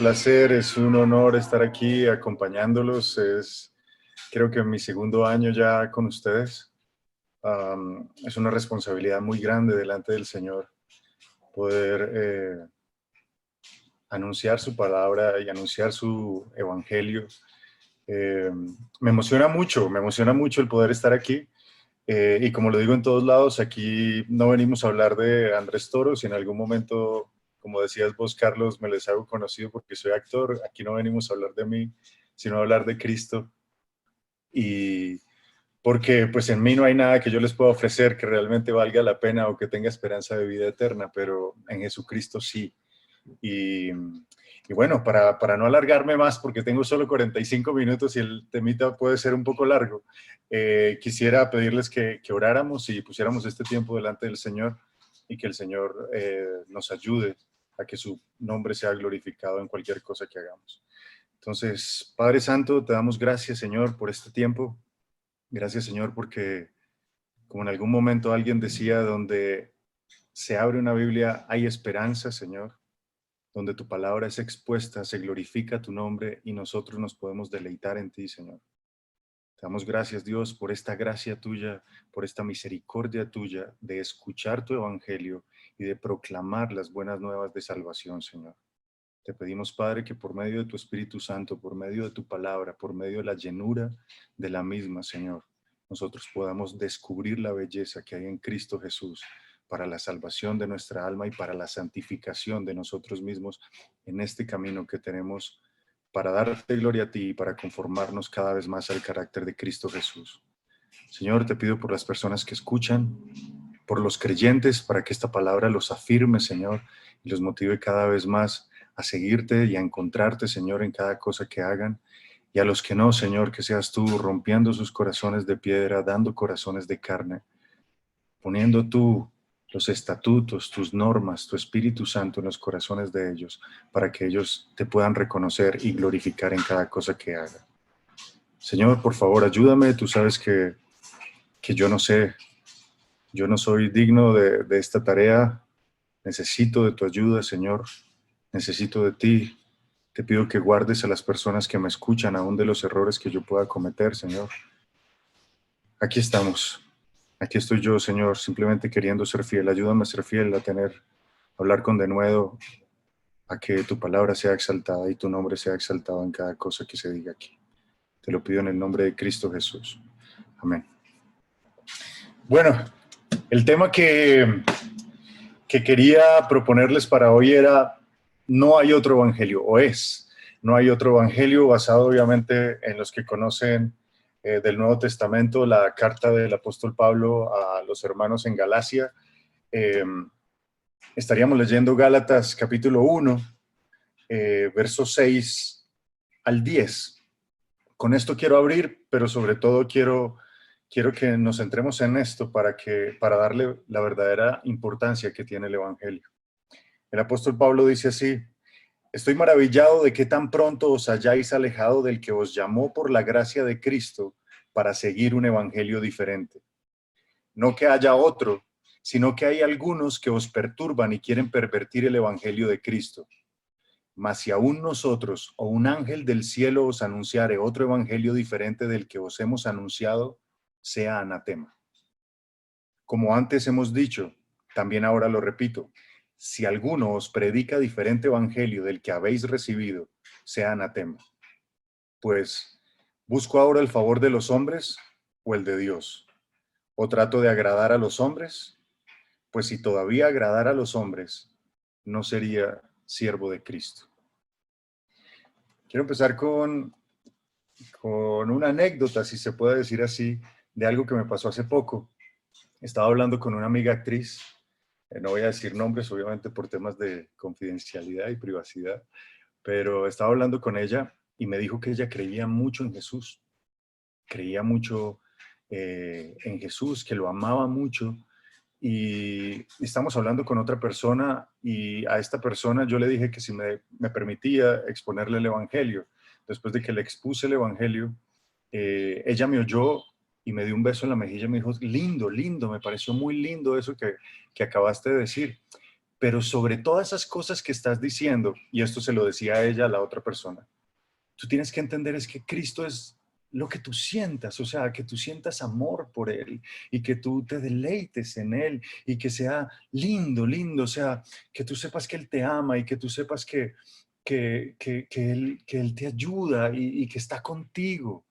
placer, es un honor estar aquí acompañándolos. Creo que mi segundo año ya con ustedes. Es una responsabilidad muy grande delante del Señor poder anunciar su palabra y anunciar su evangelio. Eh, me emociona mucho el poder estar aquí. Y como lo digo en todos lados, aquí no venimos a hablar de Andrés Toro. Si en algún momento, como decías vos, Carlos, me les hago conocido porque soy actor, aquí no venimos a hablar de mí, sino a hablar de Cristo. Y porque pues en mí no hay nada que yo les pueda ofrecer que realmente valga la pena o que tenga esperanza de vida eterna, pero en Jesucristo sí. Y, y bueno, para no alargarme más, porque tengo solo 45 minutos y el temita puede ser un poco largo, quisiera pedirles que oráramos y pusiéramos este tiempo delante del Señor y que el Señor nos ayude a que su nombre sea glorificado en cualquier cosa que hagamos. Entonces, Padre Santo, te damos gracias, Señor, por este tiempo. Gracias, Señor, porque como en algún momento alguien decía, donde se abre una Biblia hay esperanza, Señor. Donde tu palabra es expuesta, se glorifica tu nombre y nosotros nos podemos deleitar en ti, Señor. Te damos gracias, Dios, por esta gracia tuya, por esta misericordia tuya de escuchar tu evangelio y de proclamar las buenas nuevas de salvación, Señor. Te pedimos, Padre, que por medio de tu Espíritu Santo, por medio de tu palabra, por medio de la llenura de la misma, Señor, nosotros podamos descubrir la belleza que hay en Cristo Jesús para la salvación de nuestra alma y para la santificación de nosotros mismos en este camino que tenemos para darte gloria a ti y para conformarnos cada vez más al carácter de Cristo Jesús. Señor, te pido por las personas que escuchan, por los creyentes, para que esta palabra los afirme, Señor, y los motive cada vez más a seguirte y a encontrarte, Señor, en cada cosa que hagan. Y a los que no, Señor, que seas tú rompiendo sus corazones de piedra, dando corazones de carne, poniendo tú los estatutos, tus normas, tu Espíritu Santo en los corazones de ellos, para que ellos te puedan reconocer y glorificar en cada cosa que hagan. Señor, por favor, ayúdame. Tú sabes que yo no sé, yo no soy digno de esta tarea. Necesito de tu ayuda, Señor. Necesito de ti. Te pido que guardes a las personas que me escuchan, aún de los errores que yo pueda cometer, Señor. Aquí estamos. Aquí estoy yo, Señor, simplemente queriendo ser fiel. Ayúdame a ser fiel, a hablar con denuedo, a que tu palabra sea exaltada y tu nombre sea exaltado en cada cosa que se diga aquí. Te lo pido en el nombre de Cristo Jesús. Amén. Bueno, el tema que quería proponerles para hoy era: no hay otro evangelio, no hay otro evangelio, basado obviamente en los que conocen del Nuevo Testamento, la carta del apóstol Pablo a los hermanos en Galacia. Estaríamos leyendo Gálatas capítulo 1, versos 6 al 10. Con esto quiero abrir, pero sobre todo quiero que nos centremos en esto para darle la verdadera importancia que tiene el evangelio. El apóstol Pablo dice así: estoy maravillado de que tan pronto os hayáis alejado del que os llamó por la gracia de Cristo para seguir un evangelio diferente. No que haya otro, sino que hay algunos que os perturban y quieren pervertir el evangelio de Cristo. Mas si aún nosotros o un ángel del cielo os anunciare otro evangelio diferente del que os hemos anunciado, sea anatema. Como antes hemos dicho, también ahora lo repito: si alguno os predica diferente evangelio del que habéis recibido, sea anatema. Pues, ¿busco ahora el favor de los hombres o el de Dios? ¿O trato de agradar a los hombres? Pues si todavía agradara a los hombres, no sería siervo de Cristo. Quiero empezar con una anécdota, si se puede decir así, de algo que me pasó hace poco. Estaba hablando con una amiga actriz. No voy a decir nombres, obviamente, por temas de confidencialidad y privacidad, pero estaba hablando con ella y me dijo que ella creía mucho en Jesús, creía mucho en Jesús, que lo amaba mucho. Y estamos hablando con otra persona y a esta persona yo le dije que si me permitía exponerle el evangelio. Después de que le expuse el evangelio, ella me oyó y me dio un beso en la mejilla y me dijo: lindo, lindo, me pareció muy lindo eso que acabaste de decir. pero sobre todas esas cosas que estás diciendo, y esto se lo decía a ella, a la otra persona, tú tienes que entender es que Cristo es lo que tú sientas, o sea, que tú sientas amor por Él y que tú te deleites en Él y que sea lindo, lindo, o sea, que tú sepas que Él te ama y que tú sepas que él te ayuda y que está contigo.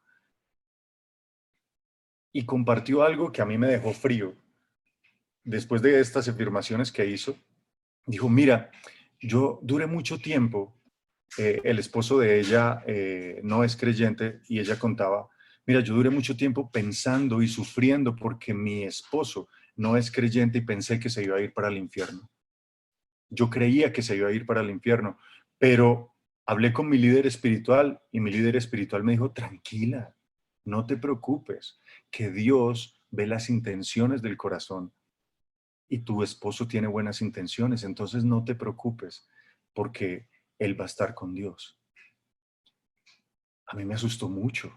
Y compartió algo que a mí me dejó frío. Después de estas afirmaciones que hizo, dijo, mira, yo duré mucho tiempo, el esposo de ella no es creyente y ella contaba, mira, yo duré mucho tiempo pensando y sufriendo porque mi esposo no es creyente y pensé que se iba a ir para el infierno. Yo creía que se iba a ir para el infierno, pero hablé con mi líder espiritual y mi líder espiritual me dijo, tranquila, no te preocupes, que Dios ve las intenciones del corazón y tu esposo tiene buenas intenciones, entonces no te preocupes porque él va a estar con Dios. A mí me asustó mucho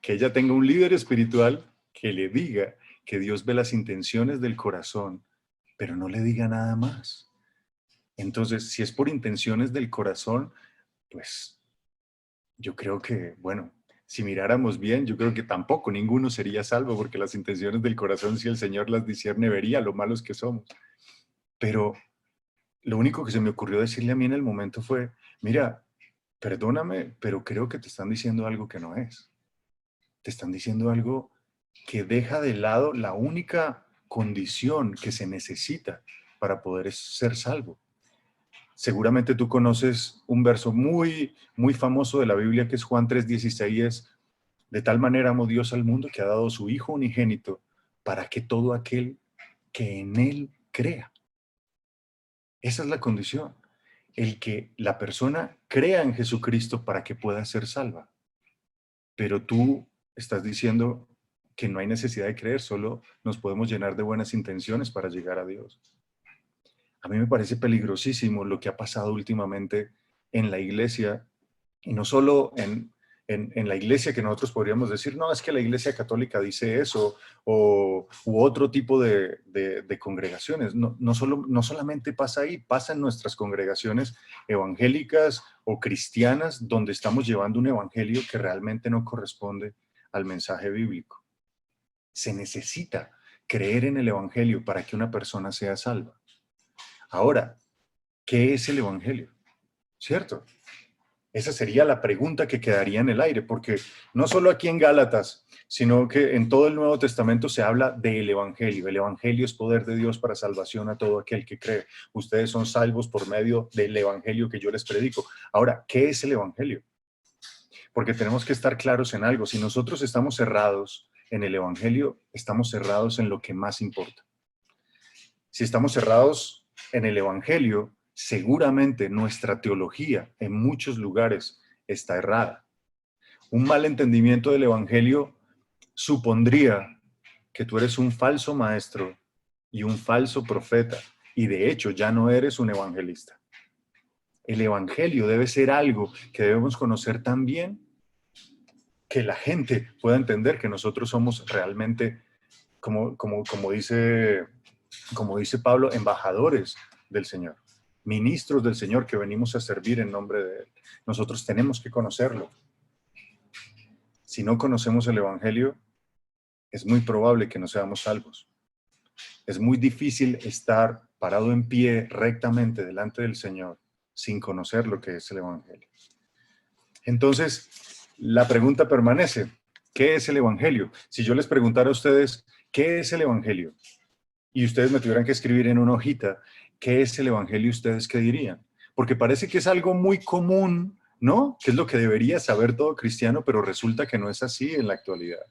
que ella tenga un líder espiritual que le diga que Dios ve las intenciones del corazón, pero no le diga nada más. Entonces, si es por intenciones del corazón, pues yo creo que, bueno, si miráramos bien, yo creo que tampoco ninguno sería salvo, porque las intenciones del corazón, si el Señor las discierne, vería lo malos que somos. Pero lo único que se me ocurrió decirle a mí en el momento fue, mira, perdóname, pero creo que te están diciendo algo que no es. Te están diciendo algo que deja de lado la única condición que se necesita para poder ser salvo. Seguramente tú conoces un verso muy, muy famoso de la Biblia que es Juan 3:16, de tal manera amó Dios al mundo que ha dado su Hijo unigénito para que todo aquel que en Él crea. Esa es la condición, el que la persona crea en Jesucristo para que pueda ser salva. Pero tú estás diciendo que no hay necesidad de creer, solo nos podemos llenar de buenas intenciones para llegar a Dios. A mí me parece peligrosísimo lo que ha pasado últimamente en la iglesia, y no solo en la iglesia que nosotros podríamos decir, no, es que la iglesia católica dice eso, u otro tipo de congregaciones. No, no solamente pasa ahí, pasa en nuestras congregaciones evangélicas o cristianas, donde estamos llevando un evangelio que realmente no corresponde al mensaje bíblico. Se necesita creer en el evangelio para que una persona sea salva. Ahora, ¿qué es el evangelio? ¿Cierto? Esa sería la pregunta que quedaría en el aire, porque no solo aquí en Gálatas, sino que en todo el Nuevo Testamento se habla del evangelio. El evangelio es poder de Dios para salvación a todo aquel que cree. Ustedes son salvos por medio del evangelio que yo les predico. Ahora, ¿qué es el evangelio? Porque tenemos que estar claros en algo. Si nosotros estamos cerrados en el evangelio, estamos cerrados en lo que más importa. Si estamos cerrados en el evangelio, seguramente nuestra teología en muchos lugares está errada. Un mal entendimiento del evangelio supondría que tú eres un falso maestro y un falso profeta, y de hecho ya no eres un evangelista. El evangelio debe ser algo que debemos conocer tan bien que la gente pueda entender que nosotros somos realmente, como dice Pablo, embajadores del Señor, ministros del Señor que venimos a servir en nombre de Él. Nosotros tenemos que conocerlo. Si no conocemos el evangelio, es muy probable que no seamos salvos. Es muy difícil estar parado en pie rectamente delante del Señor sin conocer lo que es el evangelio. Entonces, la pregunta permanece: ¿qué es el evangelio? Si yo les preguntara a ustedes, ¿qué es el evangelio? Y ustedes me tuvieran que escribir en una hojita, ¿qué es el evangelio? ¿Ustedes qué dirían? Porque parece que es algo muy común, ¿no? Que es lo que debería saber todo cristiano, pero resulta que no es así en la actualidad.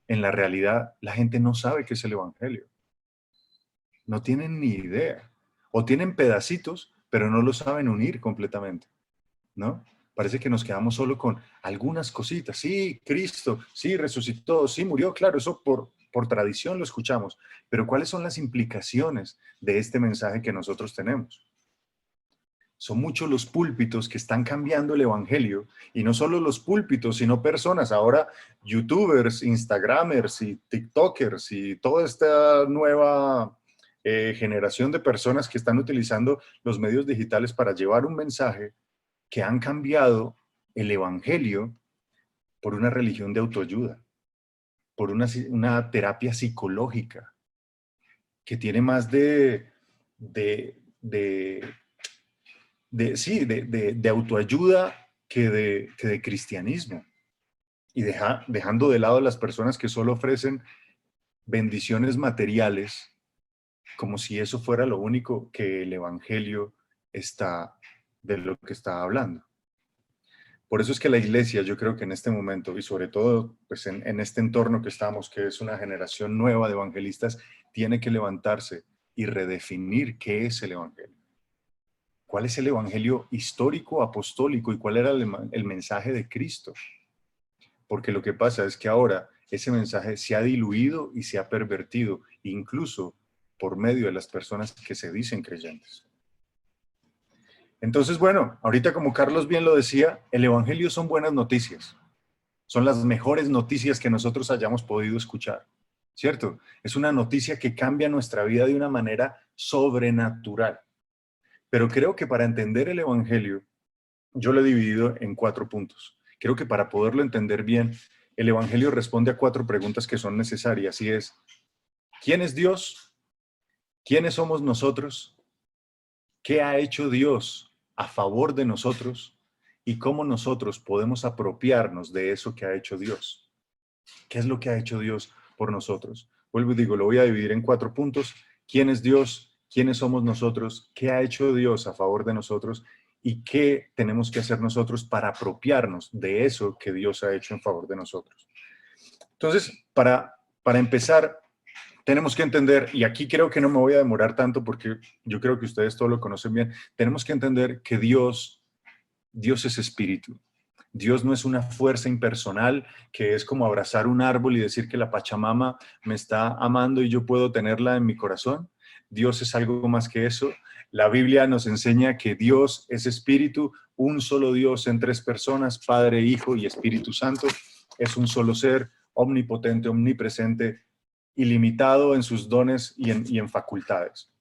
En la realidad, la gente no sabe qué es el evangelio. No tienen ni idea. O tienen pedacitos, pero no lo saben unir completamente, ¿no? Parece que nos quedamos solo con algunas cositas. Sí, Cristo, sí, resucitó, sí, murió, claro, eso por tradición lo escuchamos. Pero ¿cuáles son las implicaciones de este mensaje que nosotros tenemos? Son muchos los púlpitos que están cambiando el evangelio, y no solo los púlpitos, sino personas, ahora youtubers, instagramers y tiktokers y toda esta nueva generación de personas que están utilizando los medios digitales para llevar un mensaje que han cambiado el evangelio por una religión de autoayuda, por una terapia psicológica que tiene más de, de, de autoayuda que de cristianismo. Y dejando de lado las personas que solo ofrecen bendiciones materiales, como si eso fuera lo único que el evangelio está, de lo que está hablando. Por eso es que la iglesia, yo creo que en este momento, y sobre todo pues en este entorno que estamos, que es una generación nueva de evangelistas, tiene que levantarse y redefinir qué es el evangelio. ¿Cuál es el evangelio histórico, apostólico, y cuál era el mensaje de Cristo? Porque lo que pasa es que ahora ese mensaje se ha diluido y se ha pervertido, incluso por medio de las personas que se dicen creyentes. Entonces, bueno, ahorita como Carlos bien lo decía, el evangelio son buenas noticias. Son las mejores noticias que nosotros hayamos podido escuchar, ¿cierto? Es una noticia que cambia nuestra vida de una manera sobrenatural. Pero creo que para entender el evangelio, yo lo he dividido en 4 puntos. Creo que para poderlo entender bien, el evangelio responde a 4 preguntas que son necesarias, y es: ¿quién es Dios? ¿Quiénes somos nosotros? ¿Qué ha hecho Dios a favor de nosotros? ¿Y cómo nosotros podemos apropiarnos de eso que ha hecho Dios? ¿Qué es lo que ha hecho Dios por nosotros? Vuelvo y digo, lo voy a dividir en 4 puntos. ¿Quién es Dios? ¿Quiénes somos nosotros? ¿Qué ha hecho Dios a favor de nosotros? ¿Y qué tenemos que hacer nosotros para apropiarnos de eso que Dios ha hecho en favor de nosotros? Entonces, para empezar, tenemos que entender, y aquí creo que no me voy a demorar tanto porque yo creo que ustedes todo lo conocen bien, tenemos que entender que Dios es espíritu. Dios no es una fuerza impersonal que es como abrazar un árbol y decir que la Pachamama me está amando y yo puedo tenerla en mi corazón. Dios es algo más que eso. La Biblia nos enseña que Dios es espíritu, un solo Dios en 3 personas, Padre, Hijo y Espíritu Santo. Es un solo ser, omnipotente, omnipresente, ilimitado en sus dones y en facultades.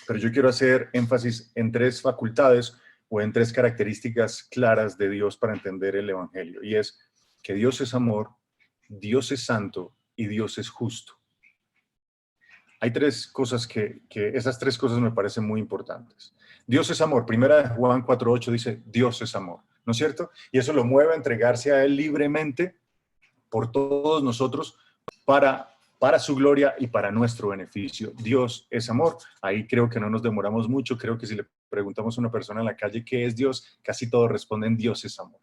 Pero yo quiero hacer énfasis en 3 facultades o en 3 características claras de Dios para entender el evangelio. Y es que Dios es amor, Dios es santo y Dios es justo. Hay 3 cosas esas 3 cosas me parecen muy importantes. Dios es amor. Primera de Juan 4:8 dice, Dios es amor, ¿no es cierto? Y eso lo mueve a entregarse a Él libremente por todos nosotros para su gloria y para nuestro beneficio. Dios es amor. Ahí creo que no nos demoramos mucho. Creo que si le preguntamos a una persona en la calle qué es Dios, casi todos responden Dios es amor.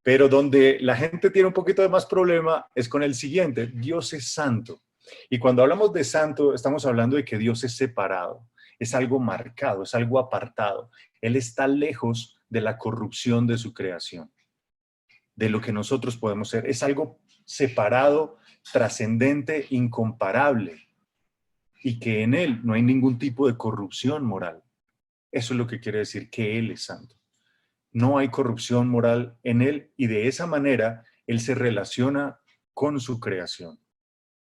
Pero donde la gente tiene un poquito de más problema es con el siguiente: Dios es santo. Y cuando hablamos de santo, estamos hablando de que Dios es separado, es algo marcado, es algo apartado. Él está lejos de la corrupción de su creación, de lo que nosotros podemos ser. Es algo separado, trascendente, incomparable, y que en Él no hay ningún tipo de corrupción moral. Eso es lo que quiere decir que Él es santo. No hay corrupción moral en Él, y de esa manera Él se relaciona con su creación.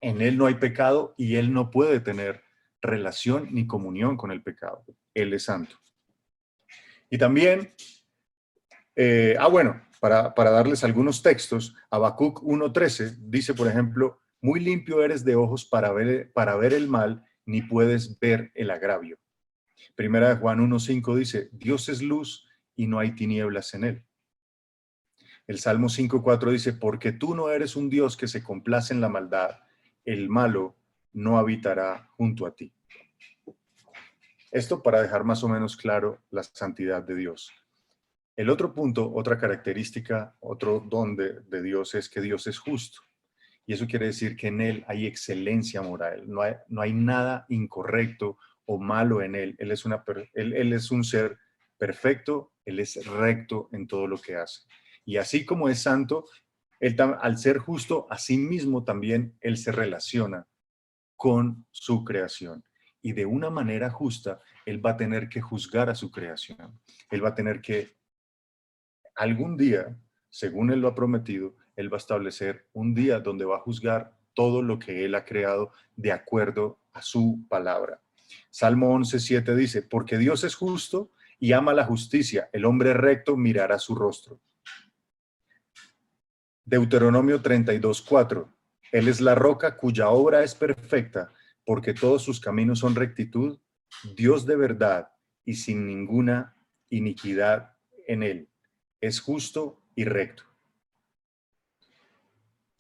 En Él no hay pecado y Él no puede tener relación ni comunión con el pecado. Él es santo. Y también, bueno, para darles algunos textos, Habacuc 1:13 dice, por ejemplo, muy limpio eres de ojos para ver el mal, ni puedes ver el agravio. Primera de Juan 1:5 dice, Dios es luz y no hay tinieblas en él. El Salmo 5:4 dice, porque tú no eres un Dios que se complace en la maldad, el malo no habitará junto a ti. Esto para dejar más o menos claro la santidad de Dios. El otro punto, otra característica, otro don de Dios es que Dios es justo. Y eso quiere decir que en Él hay excelencia moral. No hay nada incorrecto o malo en Él. Él es un ser perfecto, Él es recto en todo lo que hace. Y así como es santo, Él al ser justo, así mismo también Él se relaciona con su creación. Y de una manera justa, Él va a tener que juzgar a su creación. Él va a tener que algún día, según Él lo ha prometido, Él va a establecer un día donde va a juzgar todo lo que Él ha creado de acuerdo a su palabra. Salmo 11:7 dice, porque Dios es justo y ama la justicia, el hombre recto mirará su rostro. Deuteronomio 32:4, Él es la roca cuya obra es perfecta, porque todos sus caminos son rectitud, Dios de verdad y sin ninguna iniquidad en él. Es justo y recto.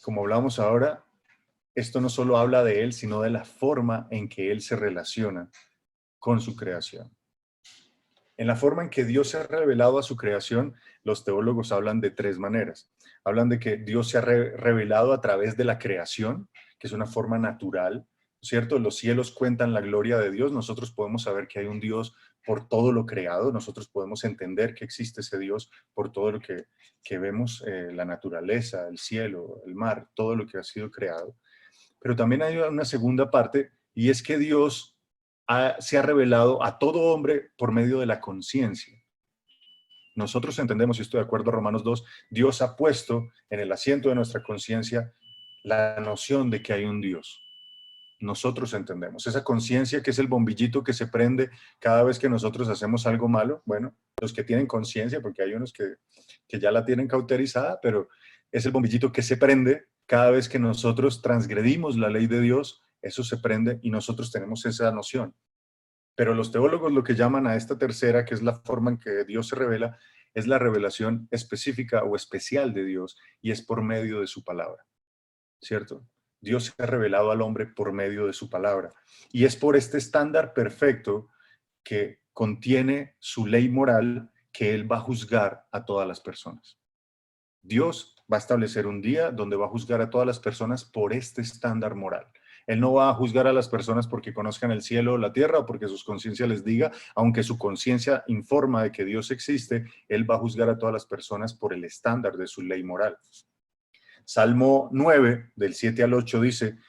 Como hablamos ahora, esto no solo habla de él, sino de la forma en que él se relaciona con su creación. En la forma en que Dios se ha revelado a su creación, los teólogos hablan de tres maneras. Hablan de que Dios se ha revelado a través de la creación, que es una forma natural, ¿cierto? Los cielos cuentan la gloria de Dios, nosotros podemos saber que hay un Dios por todo lo creado, nosotros podemos entender que existe ese Dios por todo lo que vemos, la naturaleza, el cielo, el mar, todo lo que ha sido creado. Pero también hay una segunda parte, y es que Dios se ha revelado a todo hombre por medio de la conciencia. Nosotros entendemos, y estoy de acuerdo, Romanos 2, Dios ha puesto en el asiento de nuestra conciencia la noción de que hay un Dios. Nosotros entendemos esa conciencia, que es el bombillito que se prende cada vez que nosotros hacemos algo malo. Bueno, los que tienen conciencia, porque hay unos que ya la tienen cauterizada, pero es el bombillito que se prende cada vez que nosotros transgredimos la ley de Dios. Eso se prende y nosotros tenemos esa noción. Pero los teólogos lo que llaman a esta tercera, que es la forma en que Dios se revela, es la revelación específica o especial de Dios, y es por medio de su palabra, ¿cierto? Dios se ha revelado al hombre por medio de su palabra. Y es por este estándar perfecto que contiene su ley moral que Él va a juzgar a todas las personas. Dios va a establecer un día donde va a juzgar a todas las personas por este estándar moral. Él no va a juzgar a las personas porque conozcan el cielo o la tierra o porque sus conciencias les diga, aunque su conciencia informa de que Dios existe, Él va a juzgar a todas las personas por el estándar de su ley moral. Salmo 9, del 7 al 8 dice,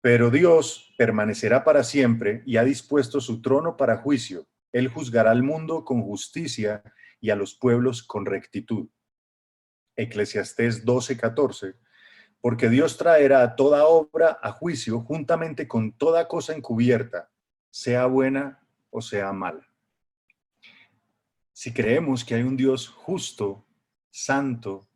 pero Dios permanecerá para siempre y ha dispuesto su trono para juicio. Él juzgará al mundo con justicia y a los pueblos con rectitud. Eclesiastés 12:14, porque Dios traerá toda obra a juicio juntamente con toda cosa encubierta, sea buena o sea mala. Si creemos que hay un Dios justo, santo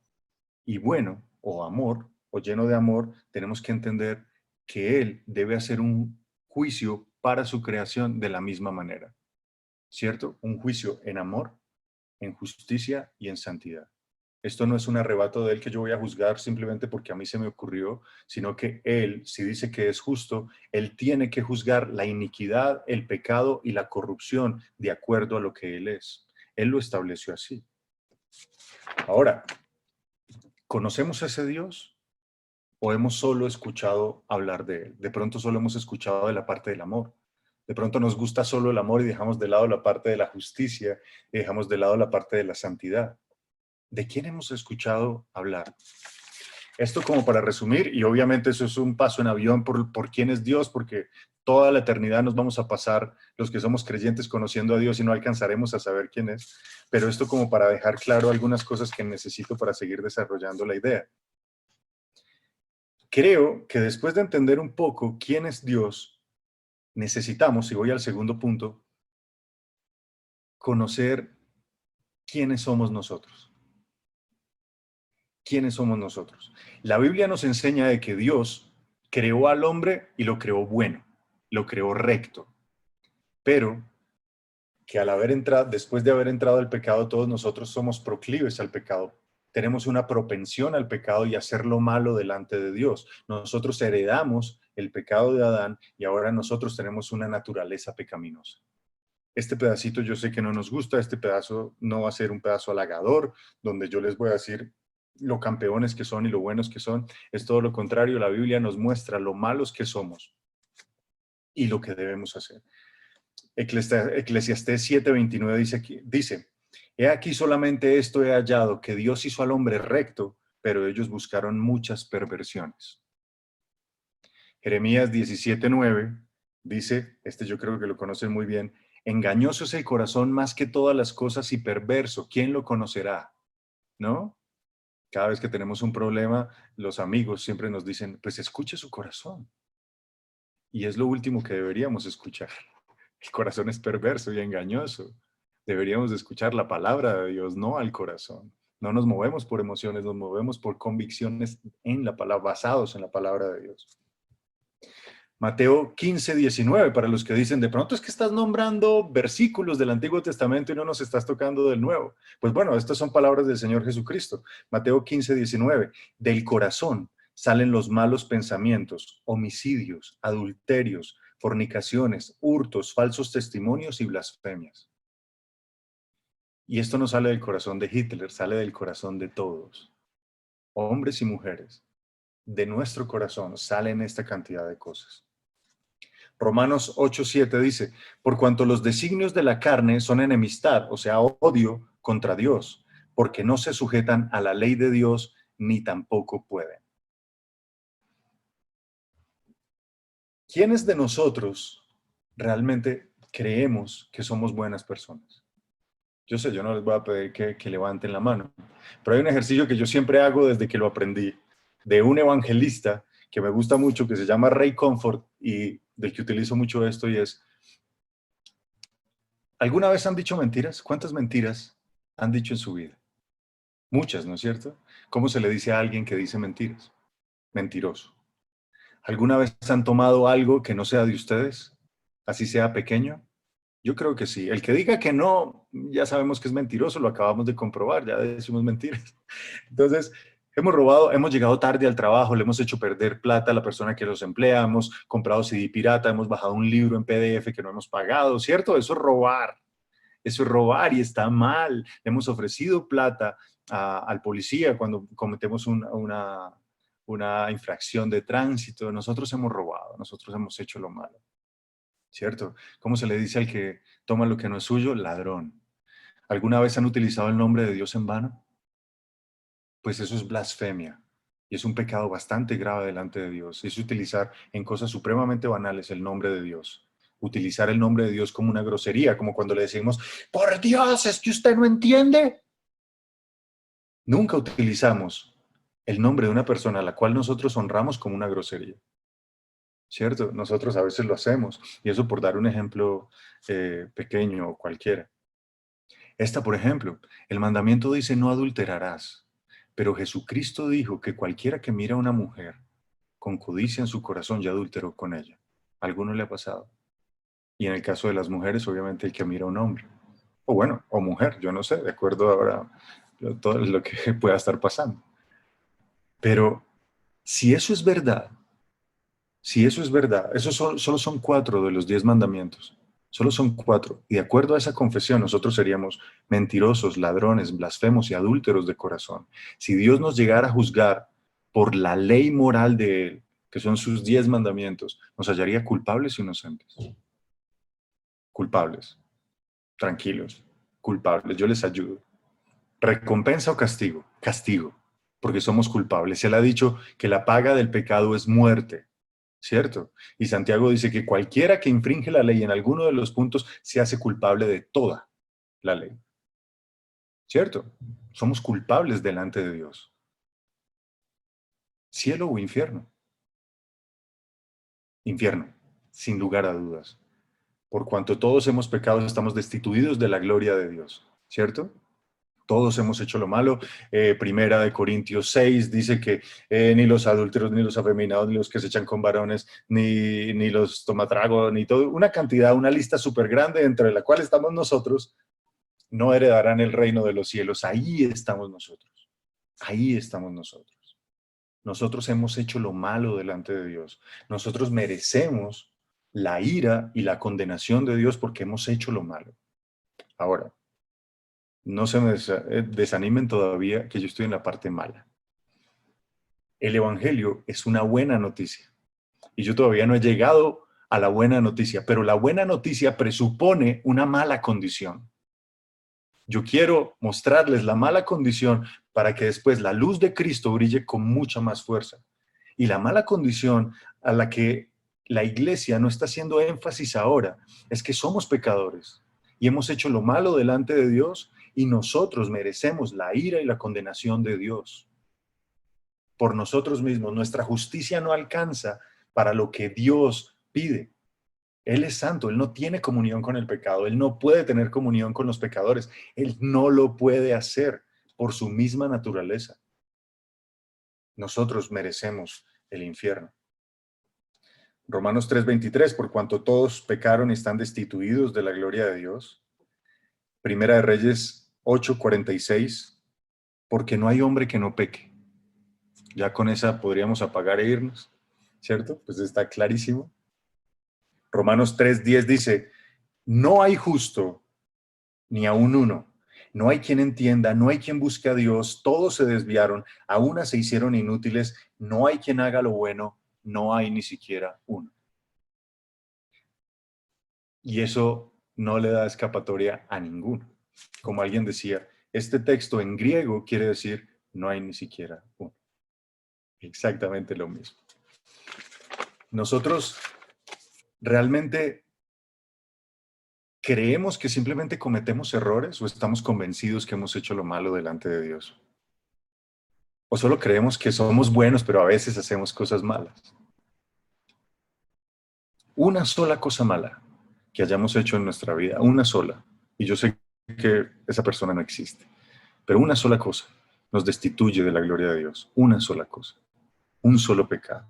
y bueno, o amor, o lleno de amor, tenemos que entender que Él debe hacer un juicio para su creación de la misma manera, ¿cierto? Un juicio en amor, en justicia y en santidad. Esto no es un arrebato de Él que yo voy a juzgar simplemente porque a mí se me ocurrió, sino que Él, si dice que es justo, Él tiene que juzgar la iniquidad, el pecado y la corrupción de acuerdo a lo que Él es. Él lo estableció así. Ahora, ¿conocemos a ese Dios o hemos solo escuchado hablar de Él? De pronto solo hemos escuchado de la parte del amor. De pronto nos gusta solo el amor y dejamos de lado la parte de la justicia y dejamos de lado la parte de la santidad. ¿De quién hemos escuchado hablar? Esto como para resumir, y obviamente eso es un paso en avión por quién es Dios, porque toda la eternidad nos vamos a pasar, los que somos creyentes, conociendo a Dios y no alcanzaremos a saber quién es, pero esto como para dejar claro algunas cosas que necesito para seguir desarrollando la idea. Creo que después de entender un poco quién es Dios, necesitamos, y voy al segundo punto, conocer quiénes somos nosotros. ¿Quiénes somos nosotros? La Biblia nos enseña de que Dios creó al hombre y lo creó bueno, lo creó recto, pero que al haber entrado, después de haber entrado al pecado, todos nosotros somos proclives al pecado. Tenemos una propensión al pecado y a hacer lo malo delante de Dios. Nosotros heredamos el pecado de Adán y ahora nosotros tenemos una naturaleza pecaminosa. Este pedacito yo sé que no nos gusta, este pedazo no va a ser un pedazo halagador, donde yo les voy a decir lo campeones que son y lo buenos que son. Es todo lo contrario, la Biblia nos muestra lo malos que somos y lo que debemos hacer. Eclesiastés 7:29 dice, he aquí solamente esto he hallado, que Dios hizo al hombre recto, pero ellos buscaron muchas perversiones. Jeremías 17:9 dice, yo creo que lo conocen muy bien, engañoso es el corazón más que todas las cosas y perverso, ¿quién lo conocerá? ¿No? Cada vez que tenemos un problema, los amigos siempre nos dicen, pues escuche su corazón. Y es lo último que deberíamos escuchar. El corazón es perverso y engañoso. Deberíamos de escuchar la palabra de Dios, no al corazón. No nos movemos por emociones, nos movemos por convicciones en la palabra, basados en la palabra de Dios. Mateo 15:19, para los que dicen, de pronto es que estás nombrando versículos del Antiguo Testamento y no nos estás tocando del Nuevo. Pues bueno, estas son palabras del Señor Jesucristo. Mateo 15:19, del corazón salen los malos pensamientos, homicidios, adulterios, fornicaciones, hurtos, falsos testimonios y blasfemias. Y esto no sale del corazón de Hitler, sale del corazón de todos, hombres y mujeres. De nuestro corazón salen esta cantidad de cosas. Romanos 8:7 dice, por cuanto los designios de la carne son enemistad, o sea, odio contra Dios, porque no se sujetan a la ley de Dios, ni tampoco pueden. ¿Quiénes de nosotros realmente creemos que somos buenas personas? Yo sé, yo no les voy a pedir que levanten la mano, pero hay un ejercicio que yo siempre hago desde que lo aprendí, de un evangelista que me gusta mucho, que se llama Ray Comfort, y del que utilizo mucho esto, y es, ¿alguna vez han dicho mentiras? ¿Cuántas mentiras han dicho en su vida? Muchas, ¿no es cierto? ¿Cómo se le dice a alguien que dice mentiras? Mentiroso. ¿Alguna vez han tomado algo que no sea de ustedes? Así sea pequeño. Yo creo que sí. El que diga que no, ya sabemos que es mentiroso, lo acabamos de comprobar, ya decimos mentiras. Entonces, hemos robado, hemos llegado tarde al trabajo, le hemos hecho perder plata a la persona que los emplea, hemos comprado CD pirata, hemos bajado un libro en PDF que no hemos pagado, ¿cierto? Eso es robar. Eso es robar y está mal. Le hemos ofrecido plata al policía cuando cometemos una infracción de tránsito. Nosotros hemos robado, nosotros hemos hecho lo malo. ¿Cierto? ¿Cómo se le dice al que toma lo que no es suyo? Ladrón. ¿Alguna vez han utilizado el nombre de Dios en vano? Pues eso es blasfemia. Y es un pecado bastante grave delante de Dios. Es utilizar en cosas supremamente banales el nombre de Dios. Utilizar el nombre de Dios como una grosería, como cuando le decimos, por Dios, ¿es que usted no entiende? Nunca utilizamos el nombre de una persona a la cual nosotros honramos como una grosería. ¿Cierto? Nosotros a veces lo hacemos, y eso por dar un ejemplo pequeño o cualquiera. Esta, por ejemplo, el mandamiento dice no adulterarás, pero Jesucristo dijo que cualquiera que mira a una mujer con codicia en su corazón ya adulteró con ella. ¿A alguno le ha pasado? Y en el caso de las mujeres, obviamente el que mira a un hombre, o bueno, o mujer, yo no sé, de acuerdo ahora todo lo que pueda estar pasando. Pero si eso es verdad, si eso es verdad, esos solo son 4 de los 10 mandamientos. Solo son 4. Y de acuerdo a esa confesión, nosotros seríamos mentirosos, ladrones, blasfemos y adúlteros de corazón. Si Dios nos llegara a juzgar por la ley moral de Él, que son sus 10 mandamientos, nos hallaría culpables o inocentes. Culpables. Tranquilos. Culpables. Yo les ayudo. ¿Recompensa o castigo? Castigo. Porque somos culpables. Él ha dicho que la paga del pecado es muerte. ¿Cierto? Y Santiago dice que cualquiera que infringe la ley en alguno de los puntos se hace culpable de toda la ley. ¿Cierto? Somos culpables delante de Dios. Cielo o infierno. Infierno, sin lugar a dudas. Por cuanto todos hemos pecado, estamos destituidos de la gloria de Dios. ¿Cierto? Todos hemos hecho lo malo. Primera de Corintios 6 dice que ni los adúlteros, ni los afeminados, ni los que se echan con varones, ni los tomatragos, ni todo, una cantidad, una lista súper grande entre la cual estamos nosotros, no heredarán el reino de los cielos. Ahí estamos nosotros. Ahí estamos nosotros. Nosotros hemos hecho lo malo delante de Dios. Nosotros merecemos la ira y la condenación de Dios porque hemos hecho lo malo. Ahora, no se me desanimen todavía que yo estoy en la parte mala. El Evangelio es una buena noticia. Y yo todavía no he llegado a la buena noticia, pero la buena noticia presupone una mala condición. Yo quiero mostrarles la mala condición para que después la luz de Cristo brille con mucha más fuerza. Y la mala condición a la que la iglesia no está haciendo énfasis ahora es que somos pecadores y hemos hecho lo malo delante de Dios y nosotros merecemos la ira y la condenación de Dios. Por nosotros mismos, nuestra justicia no alcanza para lo que Dios pide. Él es santo, Él no tiene comunión con el pecado, Él no puede tener comunión con los pecadores, Él no lo puede hacer por su misma naturaleza. Nosotros merecemos el infierno. Romanos 3:23, por cuanto todos pecaron y están destituidos de la gloria de Dios. Primera de Reyes 8:46, porque no hay hombre que no peque. Ya con esa podríamos apagar e irnos, ¿cierto? Pues está clarísimo. Romanos 3:10 dice, no hay justo ni aun uno. No hay quien entienda, no hay quien busque a Dios, todos se desviaron, a una se hicieron inútiles, no hay quien haga lo bueno, no hay ni siquiera uno. Y eso no le da escapatoria a ninguno. Como alguien decía, este texto en griego quiere decir no hay ni siquiera uno. Exactamente lo mismo. Nosotros realmente creemos que simplemente cometemos errores o estamos convencidos que hemos hecho lo malo delante de Dios. O solo creemos que somos buenos, pero a veces hacemos cosas malas. Una sola cosa mala que hayamos hecho en nuestra vida, una sola, y yo sé que esa persona no existe, pero una sola cosa nos destituye de la gloria de Dios, una sola cosa, un solo pecado.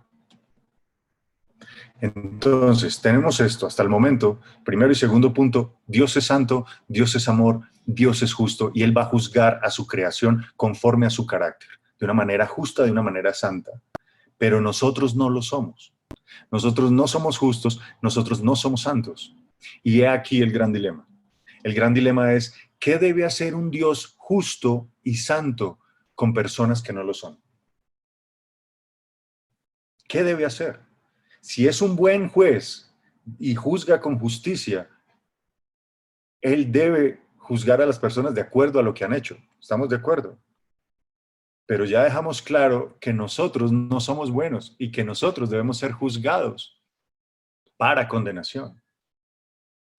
Entonces, tenemos esto hasta el momento, primero y segundo punto, Dios es santo, Dios es amor, Dios es justo, y Él va a juzgar a su creación conforme a su carácter, de una manera justa, de una manera santa, pero nosotros no lo somos. Nosotros no somos justos, nosotros no somos santos. Y he aquí el gran dilema. El gran dilema es, ¿qué debe hacer un Dios justo y santo con personas que no lo son? ¿Qué debe hacer? Si es un buen juez y juzga con justicia, él debe juzgar a las personas de acuerdo a lo que han hecho. ¿Estamos de acuerdo? Pero ya dejamos claro que nosotros no somos buenos y que nosotros debemos ser juzgados para condenación.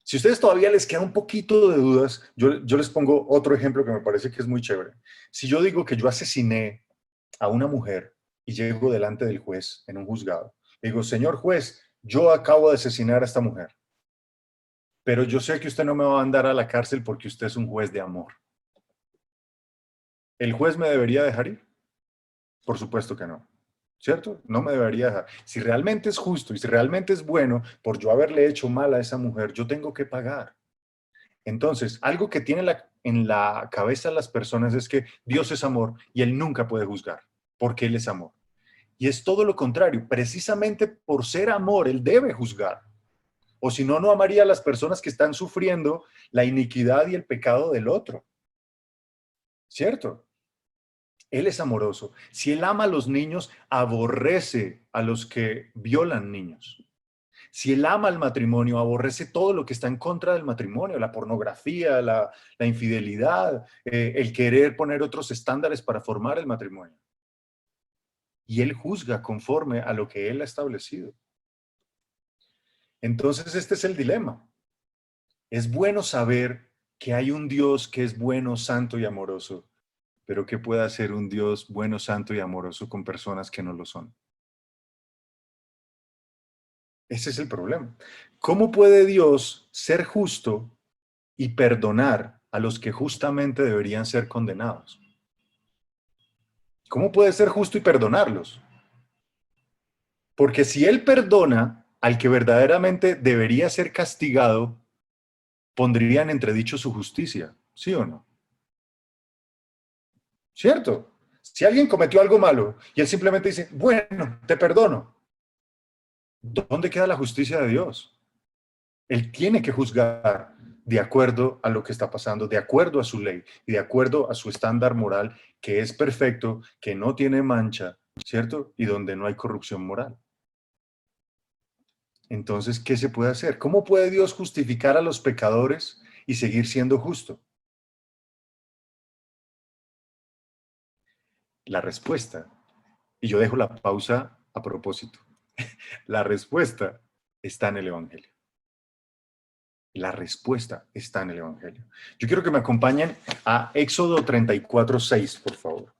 Si a ustedes todavía les queda un poquito de dudas, yo les pongo otro ejemplo que me parece que es muy chévere. Si yo digo que yo asesiné a una mujer y llego delante del juez en un juzgado, digo, señor juez, yo acabo de asesinar a esta mujer, pero yo sé que usted no me va a mandar a la cárcel porque usted es un juez de amor. ¿El juez me debería dejar ir? Por supuesto que no. ¿Cierto? No me debería dejar. Si realmente es justo y si realmente es bueno por yo haberle hecho mal a esa mujer, yo tengo que pagar. Entonces, algo que tiene en la cabeza las personas es que Dios es amor y Él nunca puede juzgar porque Él es amor. Y es todo lo contrario. Precisamente por ser amor, Él debe juzgar. O si no, no amaría a las personas que están sufriendo la iniquidad y el pecado del otro. ¿Cierto? Él es amoroso. Si Él ama a los niños, aborrece a los que violan niños. Si Él ama al matrimonio, aborrece todo lo que está en contra del matrimonio, la pornografía, la infidelidad, el querer poner otros estándares para formar el matrimonio. Y Él juzga conforme a lo que Él ha establecido. Entonces este es el dilema. Es bueno saber que hay un Dios que es bueno, santo y amoroso, pero ¿qué puede hacer un Dios bueno, santo y amoroso con personas que no lo son? Ese es el problema. ¿Cómo puede Dios ser justo y perdonar a los que justamente deberían ser condenados? ¿Cómo puede ser justo y perdonarlos? Porque si Él perdona al que verdaderamente debería ser castigado, pondría en entredicho su justicia, ¿sí o no? ¿Cierto? Si alguien cometió algo malo y Él simplemente dice, bueno, te perdono, ¿dónde queda la justicia de Dios? Él tiene que juzgar de acuerdo a lo que está pasando, de acuerdo a su ley y de acuerdo a su estándar moral, que es perfecto, que no tiene mancha, ¿cierto? Y donde no hay corrupción moral. Entonces, ¿qué se puede hacer? ¿Cómo puede Dios justificar a los pecadores y seguir siendo justo? La respuesta, y yo dejo la pausa a propósito, la respuesta está en el Evangelio. La respuesta está en el Evangelio. Yo quiero que me acompañen a Éxodo 34:6, por favor.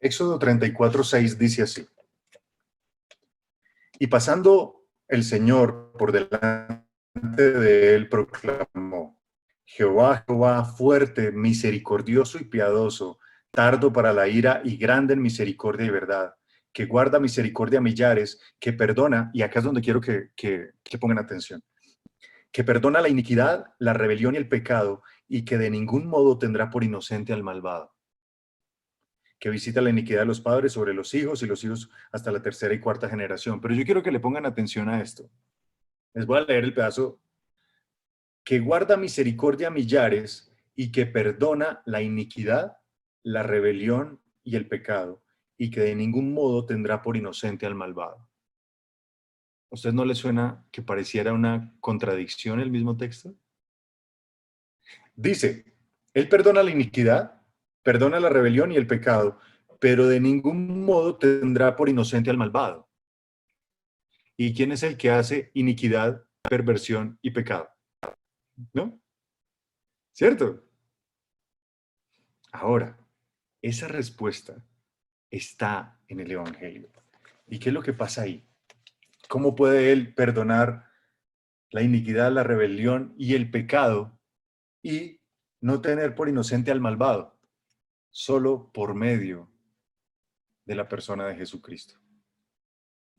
Éxodo 34:6 dice así: y pasando el Señor por delante de él, proclamó: Jehová, Jehová, fuerte, misericordioso y piadoso, tardo para la ira y grande en misericordia y verdad, que guarda misericordia a millares, que perdona, y acá es donde quiero que pongan atención, que perdona la iniquidad, la rebelión y el pecado, y que de ningún modo tendrá por inocente al malvado, que visita la iniquidad de los padres sobre los hijos y los hijos hasta la tercera y cuarta generación. Pero yo quiero que le pongan atención a esto. Les voy a leer el pedazo: que guarda misericordia a millares y que perdona la iniquidad, la rebelión y el pecado, y que de ningún modo tendrá por inocente al malvado. ¿A usted no le suena que pareciera una contradicción el mismo texto? Dice, Él perdona la iniquidad, perdona la rebelión y el pecado, pero de ningún modo tendrá por inocente al malvado. ¿Y quién es el que hace iniquidad, perversión y pecado? ¿No? ¿Cierto? Ahora, esa respuesta está en el Evangelio. ¿Y qué es lo que pasa ahí? ¿Cómo puede Él perdonar la iniquidad, la rebelión y el pecado y no tener por inocente al malvado? Solo por medio de la persona de Jesucristo.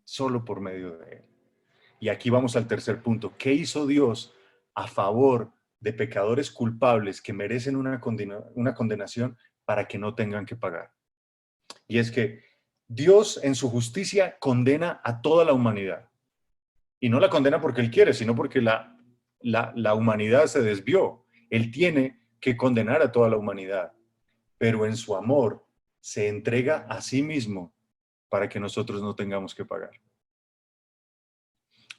Solo por medio de Él. Y aquí vamos al tercer punto. ¿Qué hizo Dios a favor de pecadores culpables que merecen una condenación para que no tengan que pagar? Y es que Dios en su justicia condena a toda la humanidad. Y no la condena porque Él quiere, sino porque la humanidad se desvió. Él tiene que condenar a toda la humanidad. Pero en su amor se entrega a sí mismo para que nosotros no tengamos que pagar.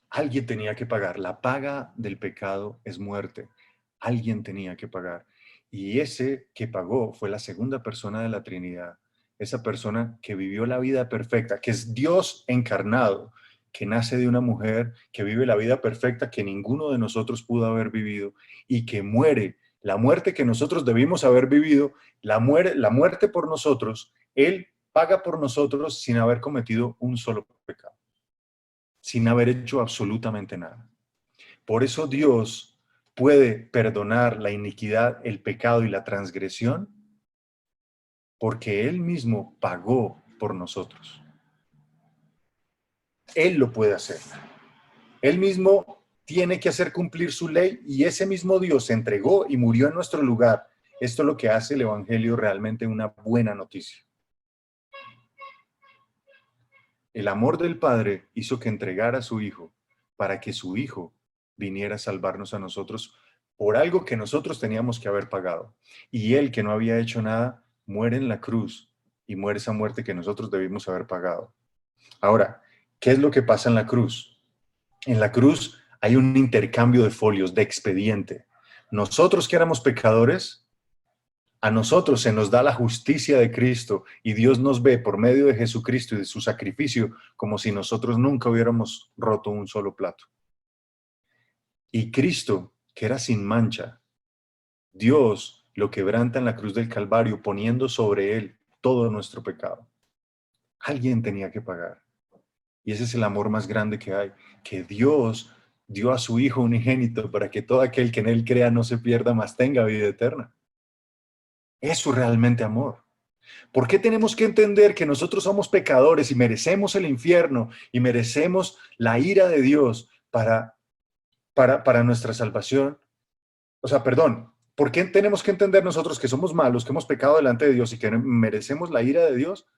Alguien tenía que pagar. La paga del pecado es muerte. Alguien tenía que pagar. Y ese que pagó fue la segunda persona de la Trinidad. Esa persona que vivió la vida perfecta, que es Dios encarnado, que nace de una mujer, que vive la vida perfecta que ninguno de nosotros pudo haber vivido y que muere la muerte que nosotros debimos haber vivido, la muerte por nosotros. Él paga por nosotros sin haber cometido un solo pecado, sin haber hecho absolutamente nada. Por eso Dios puede perdonar la iniquidad, el pecado y la transgresión, porque Él mismo pagó por nosotros. Él lo puede hacer. Él mismo tiene que hacer cumplir su ley y ese mismo Dios se entregó y murió en nuestro lugar. Esto es lo que hace el Evangelio realmente una buena noticia. El amor del Padre hizo que entregara a su Hijo para que su Hijo viniera a salvarnos a nosotros por algo que nosotros teníamos que haber pagado. Y Él, que no había hecho nada, muere en la cruz y muere esa muerte que nosotros debimos haber pagado. Ahora, ¿qué es lo que pasa en la cruz? En la cruz hay un intercambio de folios, de expediente. Nosotros que éramos pecadores, a nosotros se nos da la justicia de Cristo y Dios nos ve por medio de Jesucristo y de su sacrificio como si nosotros nunca hubiéramos roto un solo plato. Y Cristo, que era sin mancha, Dios lo quebranta en la cruz del Calvario poniendo sobre él todo nuestro pecado. Alguien tenía que pagar. Y ese es el amor más grande que hay, que Dios dio a su Hijo unigénito para que todo aquel que en él crea no se pierda, mas tenga vida eterna. Eso es realmente amor. ¿Por qué tenemos que entender que nosotros somos pecadores y merecemos el infierno y merecemos la ira de Dios para nuestra salvación? O sea, perdón, ¿por qué tenemos que entender nosotros que somos malos, que hemos pecado delante de Dios y que merecemos la ira de Dios?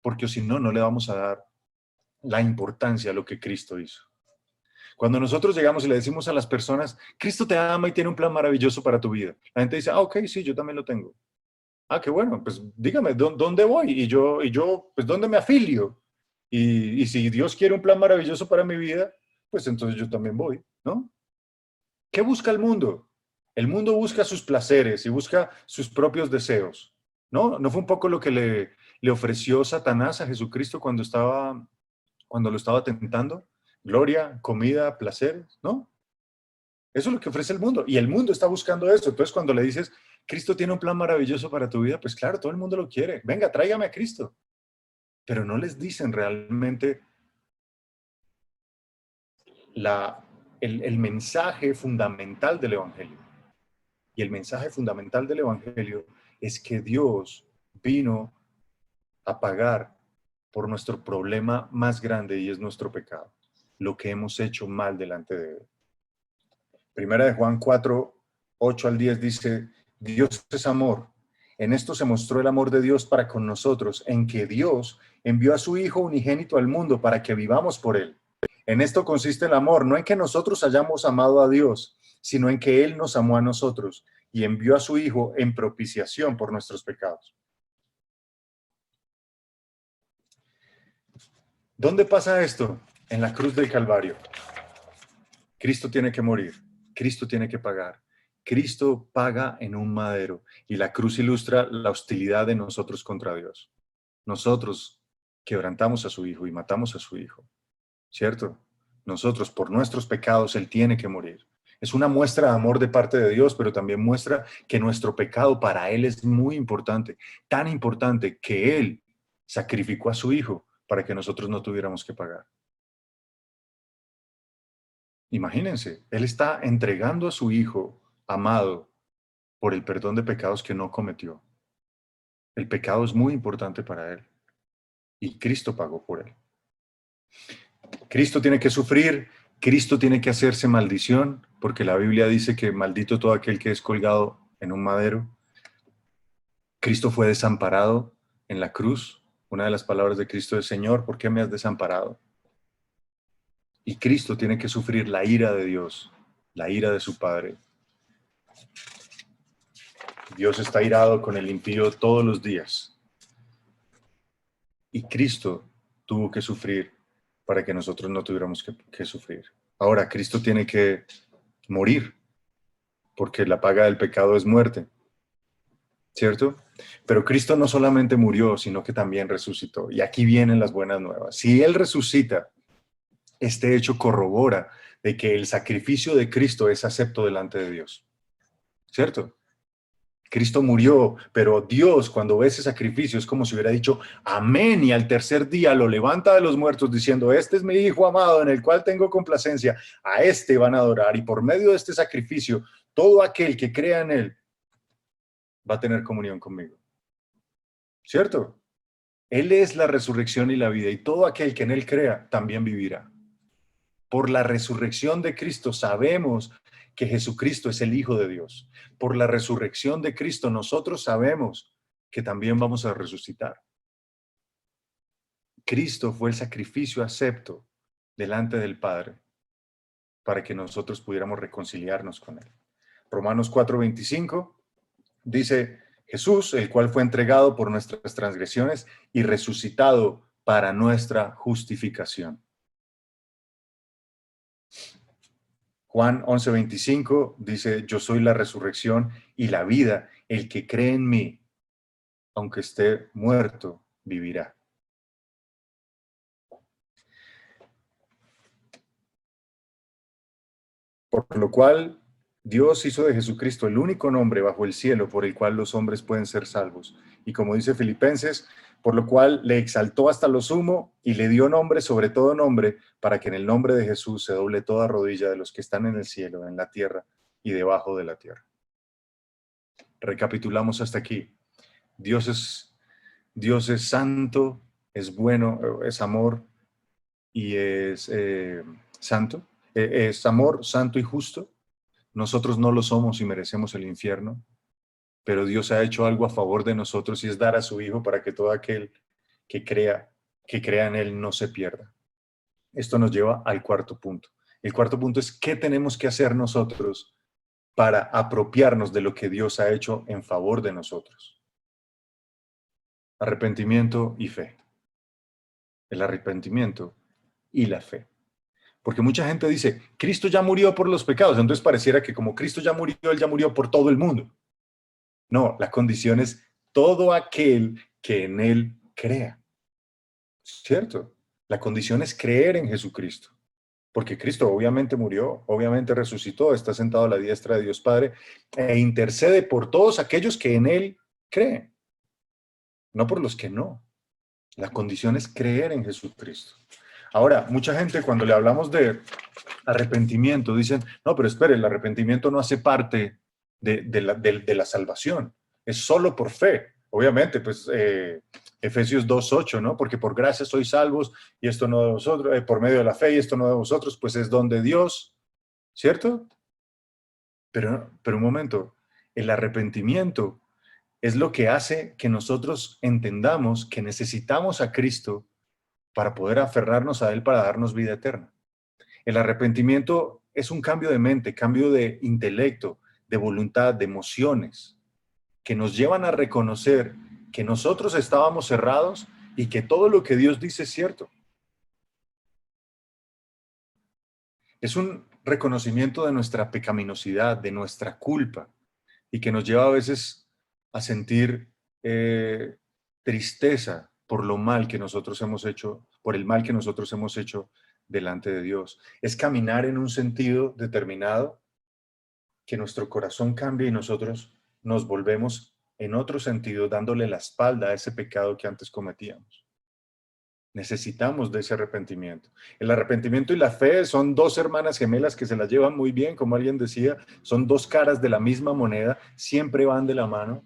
Porque si no, no le vamos a dar la importancia a lo que Cristo hizo. Cuando nosotros llegamos y le decimos a las personas, Cristo te ama y tiene un plan maravilloso para tu vida, la gente dice, ok, sí, yo también lo tengo. Ah, qué bueno, pues dígame, ¿dónde voy? Y yo, pues, ¿dónde me afilio? Y si Dios quiere un plan maravilloso para mi vida, pues entonces yo también voy, ¿no? ¿Qué busca el mundo? El mundo busca sus placeres y busca sus propios deseos, ¿no? ¿No fue un poco lo que le ofreció Satanás a Jesucristo cuando lo estaba tentando? Gloria, comida, placeres, ¿no? Eso es lo que ofrece el mundo. Y el mundo está buscando eso. Entonces, cuando le dices, Cristo tiene un plan maravilloso para tu vida, pues claro, todo el mundo lo quiere. Venga, tráigame a Cristo. pero no les dicen realmente el mensaje fundamental del Evangelio. Y el mensaje fundamental del Evangelio es que Dios vino a pagar por nuestro problema más grande, y es nuestro pecado, lo que hemos hecho mal delante de Él. Primera de Juan 4, 8 al 10 dice: Dios es amor. En esto se mostró el amor de Dios para con nosotros, en que Dios envió a su Hijo unigénito al mundo para que vivamos por Él. En esto consiste el amor, no en que nosotros hayamos amado a Dios, sino en que Él nos amó a nosotros y envió a su Hijo en propiciación por nuestros pecados. ¿Dónde pasa esto? En la cruz del Calvario. Cristo tiene que morir, Cristo tiene que pagar. Cristo paga en un madero, y la cruz ilustra la hostilidad de nosotros contra Dios. Nosotros quebrantamos a su Hijo y matamos a su Hijo, ¿cierto? Nosotros, por nuestros pecados, Él tiene que morir. Es una muestra de amor de parte de Dios, pero también muestra que nuestro pecado para Él es muy importante, tan importante que Él sacrificó a su Hijo para que nosotros no tuviéramos que pagar. Imagínense, Él está entregando a su Hijo amado por el perdón de pecados que no cometió. El pecado es muy importante para Él y Cristo pagó por Él. Cristo tiene que sufrir, Cristo tiene que hacerse maldición, porque la Biblia dice que maldito todo aquel que es colgado en un madero. Cristo fue desamparado en la cruz. Una de las palabras de Cristo es: Señor, ¿por qué me has desamparado? Y Cristo tiene que sufrir la ira de Dios, la ira de su Padre. Dios está irado con el impío todos los días. Y Cristo tuvo que sufrir para que nosotros no tuviéramos que sufrir. Ahora, Cristo tiene que morir, porque la paga del pecado es muerte, ¿cierto? Pero Cristo no solamente murió, sino que también resucitó. Y aquí vienen las buenas nuevas. Si Él resucita, este hecho corrobora de que el sacrificio de Cristo es acepto delante de Dios, ¿cierto? Cristo murió, pero Dios, cuando ve ese sacrificio, es como si hubiera dicho amén, y al tercer día lo levanta de los muertos diciendo: este es mi Hijo amado en el cual tengo complacencia, a este van a adorar, y por medio de este sacrificio todo aquel que crea en Él va a tener comunión conmigo, ¿cierto? Él es la resurrección y la vida, y todo aquel que en Él crea también vivirá. Por la resurrección de Cristo sabemos que Jesucristo es el Hijo de Dios. Por la resurrección de Cristo nosotros sabemos que también vamos a resucitar. Cristo fue el sacrificio acepto delante del Padre para que nosotros pudiéramos reconciliarnos con Él. Romanos 4:25 dice: Jesús, el cual fue entregado por nuestras transgresiones y resucitado para nuestra justificación. Juan 11:25 dice: yo soy la resurrección y la vida, el que cree en mí, aunque esté muerto, vivirá. Por lo cual, Dios hizo de Jesucristo el único nombre bajo el cielo por el cual los hombres pueden ser salvos. Y como dice Filipenses, por lo cual le exaltó hasta lo sumo y le dio nombre sobre todo nombre, para que en el nombre de Jesús se doble toda rodilla de los que están en el cielo, en la tierra y debajo de la tierra. Recapitulamos hasta aquí. Dios es santo, es bueno, es amor y es santo. Es amor, santo y justo. Nosotros no lo somos y merecemos el infierno, pero Dios ha hecho algo a favor de nosotros, y es dar a su Hijo para que todo aquel que crea en Él no se pierda. Esto nos lleva al cuarto punto. El cuarto punto es: ¿qué tenemos que hacer nosotros para apropiarnos de lo que Dios ha hecho en favor de nosotros? Arrepentimiento y fe. El arrepentimiento y la fe. Porque mucha gente dice: Cristo ya murió por los pecados, entonces pareciera que como Cristo ya murió, Él ya murió por todo el mundo. No, la condición es todo aquel que en Él crea, ¿cierto? La condición es creer en Jesucristo, porque Cristo obviamente murió, obviamente resucitó, está sentado a la diestra de Dios Padre e intercede por todos aquellos que en Él creen, no por los que no. La condición es creer en Jesucristo. Ahora, mucha gente cuando le hablamos de arrepentimiento dicen, no, pero espere, el arrepentimiento no hace parte de la salvación, es solo por fe. Obviamente, pues Efesios 2:8, ¿no? Porque por gracia sois salvos y esto no de vosotros, por medio de la fe y esto no de vosotros, pues es don de Dios, ¿cierto? Pero un momento, el arrepentimiento es lo que hace que nosotros entendamos que necesitamos a Cristo para poder aferrarnos a Él para darnos vida eterna. El arrepentimiento es un cambio de mente, cambio de intelecto, de voluntad, de emociones, que nos llevan a reconocer que nosotros estábamos cerrados y que todo lo que Dios dice es cierto. Es un reconocimiento de nuestra pecaminosidad, de nuestra culpa, y que nos lleva a veces a sentir tristeza por lo mal que nosotros hemos hecho, por el mal que nosotros hemos hecho delante de Dios. Es caminar en un sentido determinado, que nuestro corazón cambie y nosotros nos volvemos en otro sentido, dándole la espalda a ese pecado que antes cometíamos. Necesitamos de ese arrepentimiento. El arrepentimiento y la fe son dos hermanas gemelas que se las llevan muy bien, como alguien decía, son dos caras de la misma moneda, siempre van de la mano.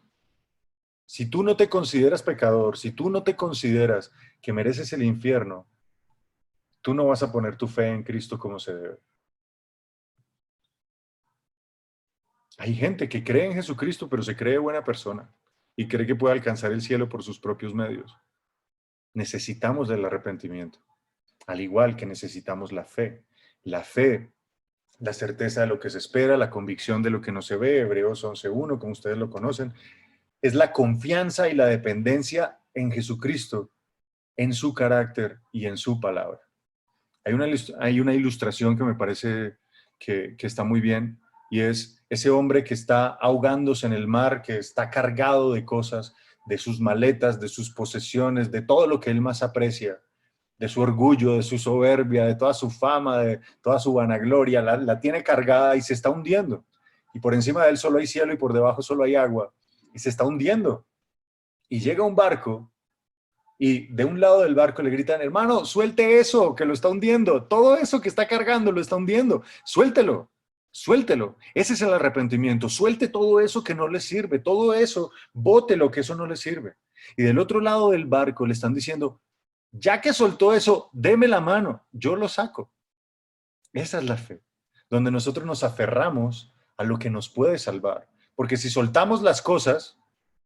Si tú no te consideras pecador, si tú no te consideras que mereces el infierno, tú no vas a poner tu fe en Cristo como se debe. Hay gente que cree en Jesucristo, pero se cree buena persona y cree que puede alcanzar el cielo por sus propios medios. Necesitamos del arrepentimiento, al igual que necesitamos la fe. La fe, la certeza de lo que se espera, la convicción de lo que no se ve, Hebreos 11:1, como ustedes lo conocen, es la confianza y la dependencia en Jesucristo, en su carácter y en su palabra. Hay una ilustración que me parece que está muy bien, y es ese hombre que está ahogándose en el mar, que está cargado de cosas, de sus maletas, de sus posesiones, de todo lo que él más aprecia, de su orgullo, de su soberbia, de toda su fama, de toda su vanagloria, la tiene cargada y se está hundiendo. Y por encima de él solo hay cielo y por debajo solo hay agua. Y se está hundiendo. Y llega un barco y de un lado del barco le gritan, hermano, suelte eso, que lo está hundiendo. Todo eso que está cargando lo está hundiendo. Suéltelo, suéltelo. Ese es el arrepentimiento. Suelte todo eso que no le sirve. Todo eso, bótelo, que eso no le sirve. Y del otro lado del barco le están diciendo, ya que soltó eso, deme la mano, yo lo saco. Esa es la fe, donde nosotros nos aferramos a lo que nos puede salvar. Porque si soltamos las cosas,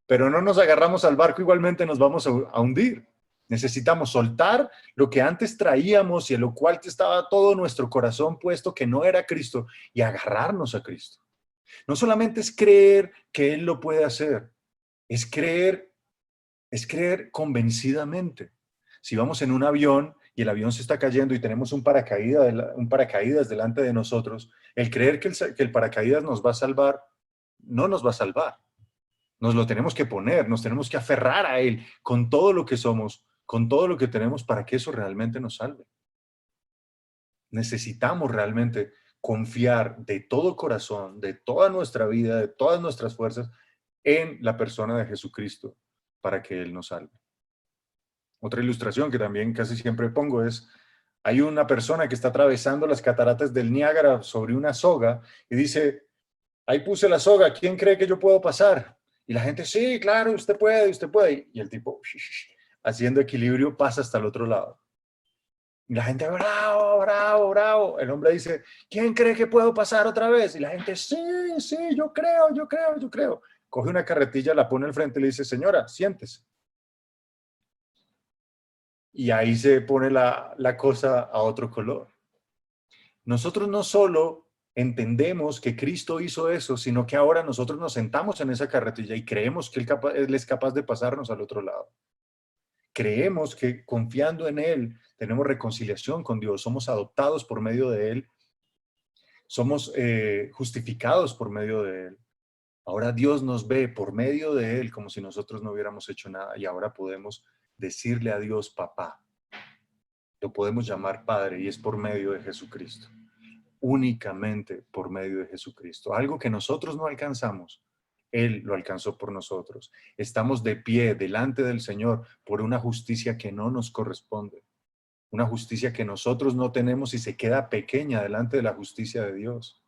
pero no nos agarramos al barco, igualmente nos vamos a hundir. Necesitamos soltar lo que antes traíamos y en lo cual estaba todo nuestro corazón puesto, que no era Cristo, y agarrarnos a Cristo. No solamente es creer que Él lo puede hacer, es creer convencidamente. Si vamos en un avión y el avión se está cayendo y tenemos un paracaídas delante de nosotros, el creer que el paracaídas nos va a salvar, no nos va a salvar. Nos lo tenemos que poner, nos tenemos que aferrar a Él con todo lo que somos, con todo lo que tenemos para que eso realmente nos salve. Necesitamos realmente confiar de todo corazón, de toda nuestra vida, de todas nuestras fuerzas en la persona de Jesucristo para que Él nos salve. Otra ilustración que también casi siempre pongo es, hay una persona que está atravesando las cataratas del Niágara sobre una soga y dice, ahí puse la soga, ¿quién cree que yo puedo pasar? Y la gente, sí, claro, usted puede, usted puede. Y el tipo, haciendo equilibrio, pasa hasta el otro lado. Y la gente, bravo, bravo, bravo. El hombre dice, ¿quién cree que puedo pasar otra vez? Y la gente, sí, sí, yo creo, yo creo, yo creo. Coge una carretilla, la pone al frente y le dice, señora, siéntese. Y ahí se pone la cosa a otro color. Nosotros no solo entendemos que Cristo hizo eso, sino que ahora nosotros nos sentamos en esa carretilla y creemos que Él es capaz de pasarnos al otro lado. Creemos que confiando en Él tenemos reconciliación con Dios, somos adoptados por medio de Él, somos justificados por medio de Él. Ahora Dios nos ve por medio de Él como si nosotros no hubiéramos hecho nada y ahora podemos decirle a Dios, papá. Lo podemos llamar Padre y es por medio de Jesucristo. Únicamente por medio de Jesucristo. Algo que nosotros no alcanzamos, Él lo alcanzó por nosotros. Estamos de pie delante del Señor por una justicia que no nos corresponde, una justicia que nosotros no tenemos y se queda pequeña delante de la justicia de Dios.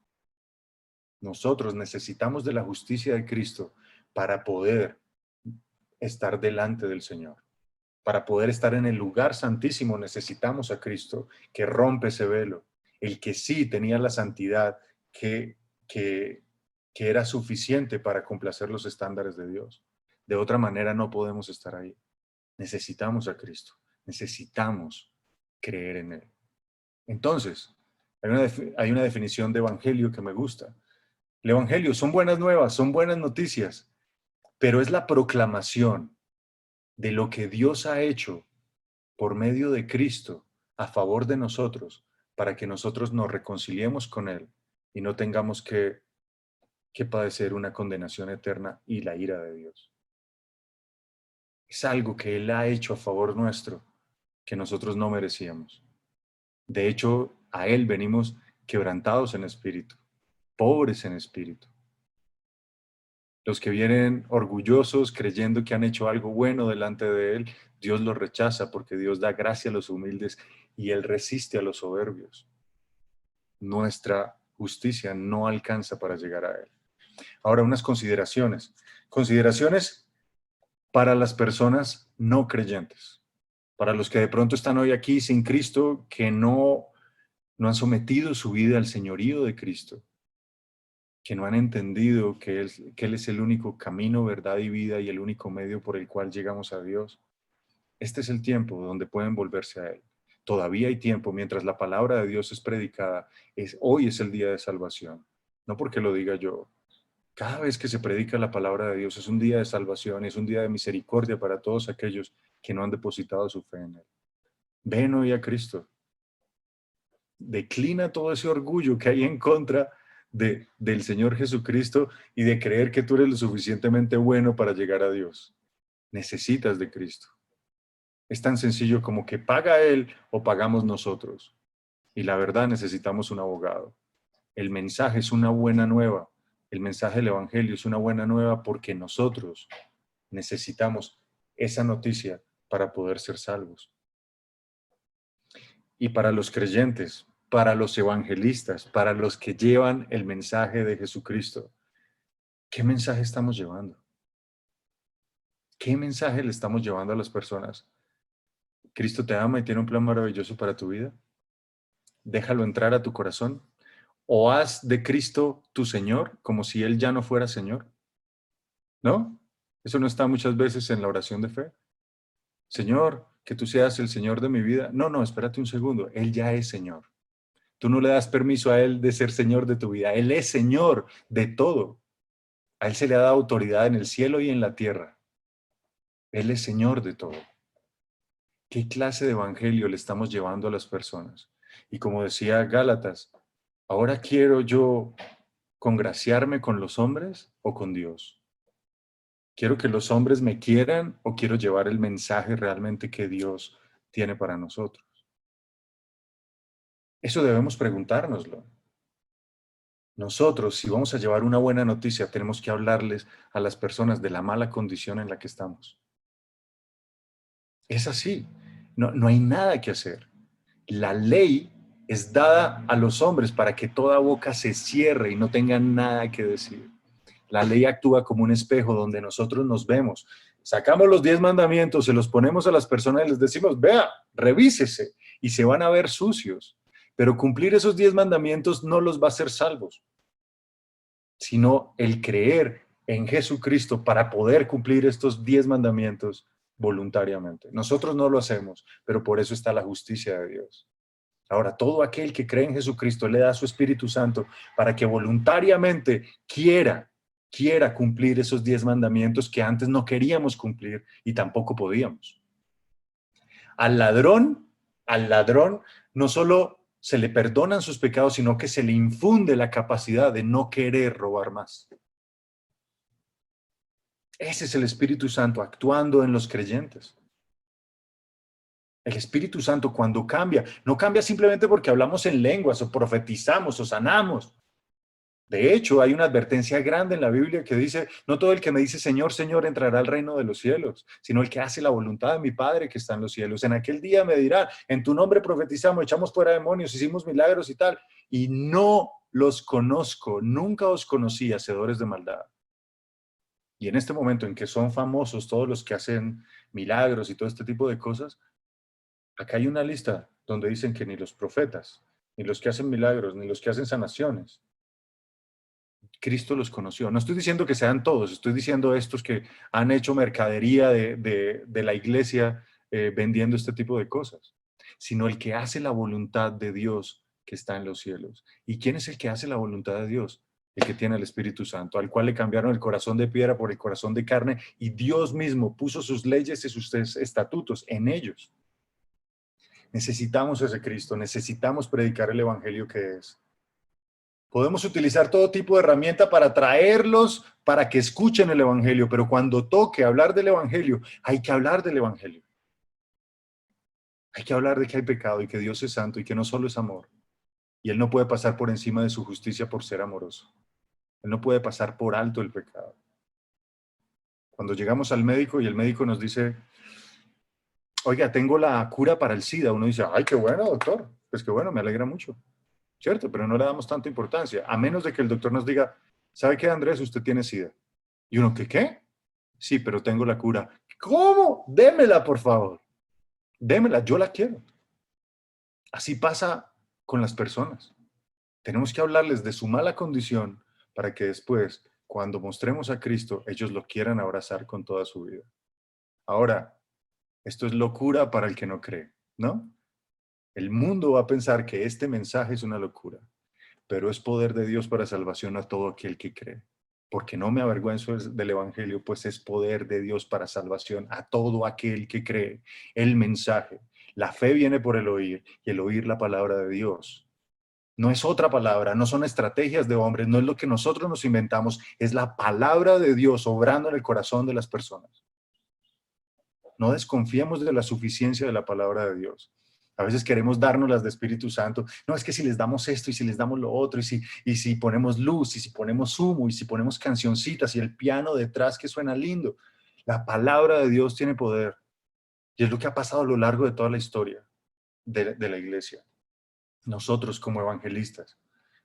Nosotros necesitamos de la justicia de Cristo para poder estar delante del Señor. Para poder estar en el lugar santísimo necesitamos a Cristo, que rompe ese velo, el que sí tenía la santidad que, que, que era suficiente para complacer los estándares de Dios. De otra manera no podemos estar ahí. Necesitamos a Cristo, necesitamos creer en Él. Entonces, hay una definición de evangelio que me gusta. El evangelio son buenas nuevas, son buenas noticias, pero es la proclamación de lo que Dios ha hecho por medio de Cristo a favor de nosotros, para que nosotros nos reconciliemos con Él y no tengamos que padecer una condenación eterna y la ira de Dios. Es algo que Él ha hecho a favor nuestro, que nosotros no merecíamos. De hecho, a Él venimos quebrantados en espíritu, pobres en espíritu. Los que vienen orgullosos, creyendo que han hecho algo bueno delante de Él, Dios los rechaza porque Dios da gracia a los humildes y Él resiste a los soberbios. Nuestra justicia no alcanza para llegar a Él. Ahora, unas consideraciones. Consideraciones para las personas no creyentes. Para los que de pronto están hoy aquí sin Cristo, que no han sometido su vida al señorío de Cristo, que no han entendido que Él es el único camino, verdad y vida y el único medio por el cual llegamos a Dios. Este es el tiempo donde pueden volverse a Él. Todavía hay tiempo mientras la palabra de Dios es predicada. Hoy es el día de salvación. No porque lo diga yo. Cada vez que se predica la palabra de Dios es un día de salvación, es un día de misericordia para todos aquellos que no han depositado su fe en Él. Ven hoy a Cristo. Declina todo ese orgullo que hay en contra del Señor Jesucristo y de creer que tú eres lo suficientemente bueno para llegar a Dios. Necesitas de Cristo. Es tan sencillo como que paga Él o pagamos nosotros. Y la verdad, necesitamos un abogado. El mensaje es una buena nueva. El mensaje del Evangelio es una buena nueva porque nosotros necesitamos esa noticia para poder ser salvos. Y para los creyentes, para los evangelistas, para los que llevan el mensaje de Jesucristo, ¿qué mensaje estamos llevando? ¿Qué mensaje le estamos llevando a las personas? Cristo te ama y tiene un plan maravilloso para tu vida. Déjalo entrar a tu corazón. O haz de Cristo tu Señor, como si Él ya no fuera Señor. ¿No? Eso no está muchas veces en la oración de fe. Señor, que tú seas el Señor de mi vida. No, no, espérate un segundo. Él ya es Señor. Tú no le das permiso a Él de ser Señor de tu vida. Él es Señor de todo. A Él se le ha dado autoridad en el cielo y en la tierra. Él es Señor de todo. ¿Qué clase de evangelio le estamos llevando a las personas? Y como decía Gálatas, ¿ahora quiero yo congraciarme con los hombres o con Dios? ¿Quiero que los hombres me quieran o quiero llevar el mensaje realmente que Dios tiene para nosotros? Eso debemos preguntárnoslo. Nosotros, si vamos a llevar una buena noticia, tenemos que hablarles a las personas de la mala condición en la que estamos. Es así. No hay nada que hacer. La ley es dada a los hombres para que toda boca se cierre y no tengan nada que decir. La ley actúa como un espejo donde nosotros nos vemos. Sacamos los 10 mandamientos, se los ponemos a las personas y les decimos, vea, revísese, y se van a ver sucios. Pero cumplir esos 10 mandamientos no los va a hacer salvos, sino el creer en Jesucristo para poder cumplir estos 10 mandamientos voluntariamente. Nosotros no lo hacemos, pero por eso está la justicia de Dios. Ahora, todo aquel que cree en Jesucristo le da su Espíritu Santo para que voluntariamente quiera cumplir esos 10 mandamientos que antes no queríamos cumplir y tampoco podíamos. Al ladrón, no solo se le perdonan sus pecados, sino que se le infunde la capacidad de no querer robar más. Ese es el Espíritu Santo actuando en los creyentes. El Espíritu Santo cuando cambia, no cambia simplemente porque hablamos en lenguas o profetizamos o sanamos. De hecho, hay una advertencia grande en la Biblia que dice, no todo el que me dice Señor, Señor entrará al reino de los cielos, sino el que hace la voluntad de mi Padre que está en los cielos. En aquel día me dirán, en tu nombre profetizamos, echamos fuera demonios, hicimos milagros y tal, y no los conozco, nunca os conocí, hacedores de maldad. Y en este momento en que son famosos todos los que hacen milagros y todo este tipo de cosas, acá hay una lista donde dicen que ni los profetas, ni los que hacen milagros, ni los que hacen sanaciones, Cristo los conoció. No estoy diciendo que sean todos, estoy diciendo estos que han hecho mercadería de la iglesia vendiendo este tipo de cosas, sino el que hace la voluntad de Dios que está en los cielos. ¿Y quién es el que hace la voluntad de Dios? El que tiene el Espíritu Santo, al cual le cambiaron el corazón de piedra por el corazón de carne, y Dios mismo puso sus leyes y sus estatutos en ellos. Necesitamos ese Cristo, necesitamos predicar el Evangelio que es. Podemos utilizar todo tipo de herramienta para traerlos, para que escuchen el Evangelio, pero cuando toque hablar del Evangelio, hay que hablar del Evangelio. Hay que hablar de que hay pecado y que Dios es santo y que no solo es amor. Y Él no puede pasar por encima de su justicia por ser amoroso. Él no puede pasar por alto el pecado. Cuando llegamos al médico y el médico nos dice, oiga, tengo la cura para el SIDA, uno dice, ay, qué bueno, doctor. Pues qué bueno, me alegra mucho. ¿Cierto? Pero no le damos tanta importancia, a menos de que el doctor nos diga, ¿sabe qué, Andrés? Usted tiene SIDA. Y uno, ¿qué? Sí, pero tengo la cura. ¿Cómo? Démela, por favor. Démela, yo la quiero. Así pasa con las personas. Tenemos que hablarles de su mala condición para que después, cuando mostremos a Cristo, ellos lo quieran abrazar con toda su vida. Ahora, esto es locura para el que no cree, ¿no? El mundo va a pensar que este mensaje es una locura, pero es poder de Dios para salvación a todo aquel que cree. Porque no me avergüenzo del Evangelio, pues es poder de Dios para salvación a todo aquel que cree. El mensaje, la fe viene por el oír y el oír la palabra de Dios. No es otra palabra, no son estrategias de hombres, no es lo que nosotros nos inventamos, es la palabra de Dios obrando en el corazón de las personas. No desconfiemos de la suficiencia de la palabra de Dios. A veces queremos darnos las de Espíritu Santo. No, es que si les damos esto y si les damos lo otro, y si ponemos luz, y si ponemos humo, y si ponemos cancioncitas y el piano detrás que suena lindo. La palabra de Dios tiene poder. Y es lo que ha pasado a lo largo de toda la historia de la iglesia. Nosotros como evangelistas,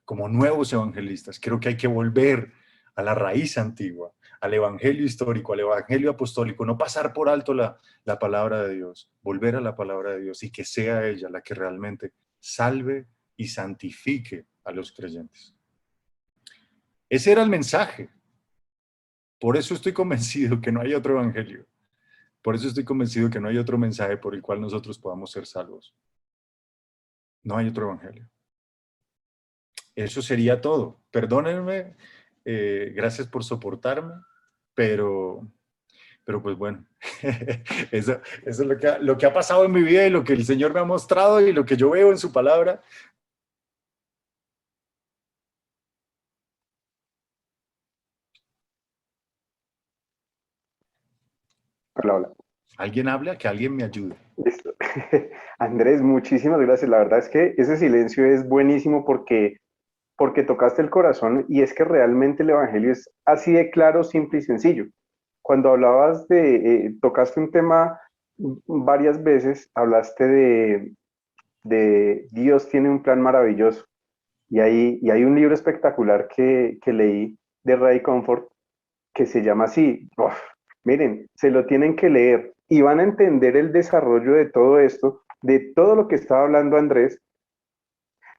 como nuevos evangelistas, creo que hay que volver a la raíz antigua, al evangelio histórico, al evangelio apostólico, no pasar por alto la palabra de Dios, volver a la palabra de Dios y que sea ella la que realmente salve y santifique a los creyentes. Ese era el mensaje. Por eso estoy convencido que no hay otro evangelio. Por eso estoy convencido que no hay otro mensaje por el cual nosotros podamos ser salvos. No hay otro evangelio. Eso sería todo. Perdónenme, gracias por soportarme, pero, pero pues bueno, eso es lo que ha pasado en mi vida y lo que el Señor me ha mostrado y lo que yo veo en su palabra. Hola, hola. ¿Alguien habla? Que alguien me ayude. Listo. Andrés, muchísimas gracias. La verdad es que ese silencio es buenísimo porque tocaste el corazón y es que realmente el Evangelio es así de claro, simple y sencillo. Cuando hablabas tocaste un tema varias veces, hablaste de Dios tiene un plan maravilloso. Y hay un libro espectacular que leí de Ray Comfort que se llama así. Uf, miren, se lo tienen que leer y van a entender el desarrollo de todo esto, de todo lo que estaba hablando Andrés,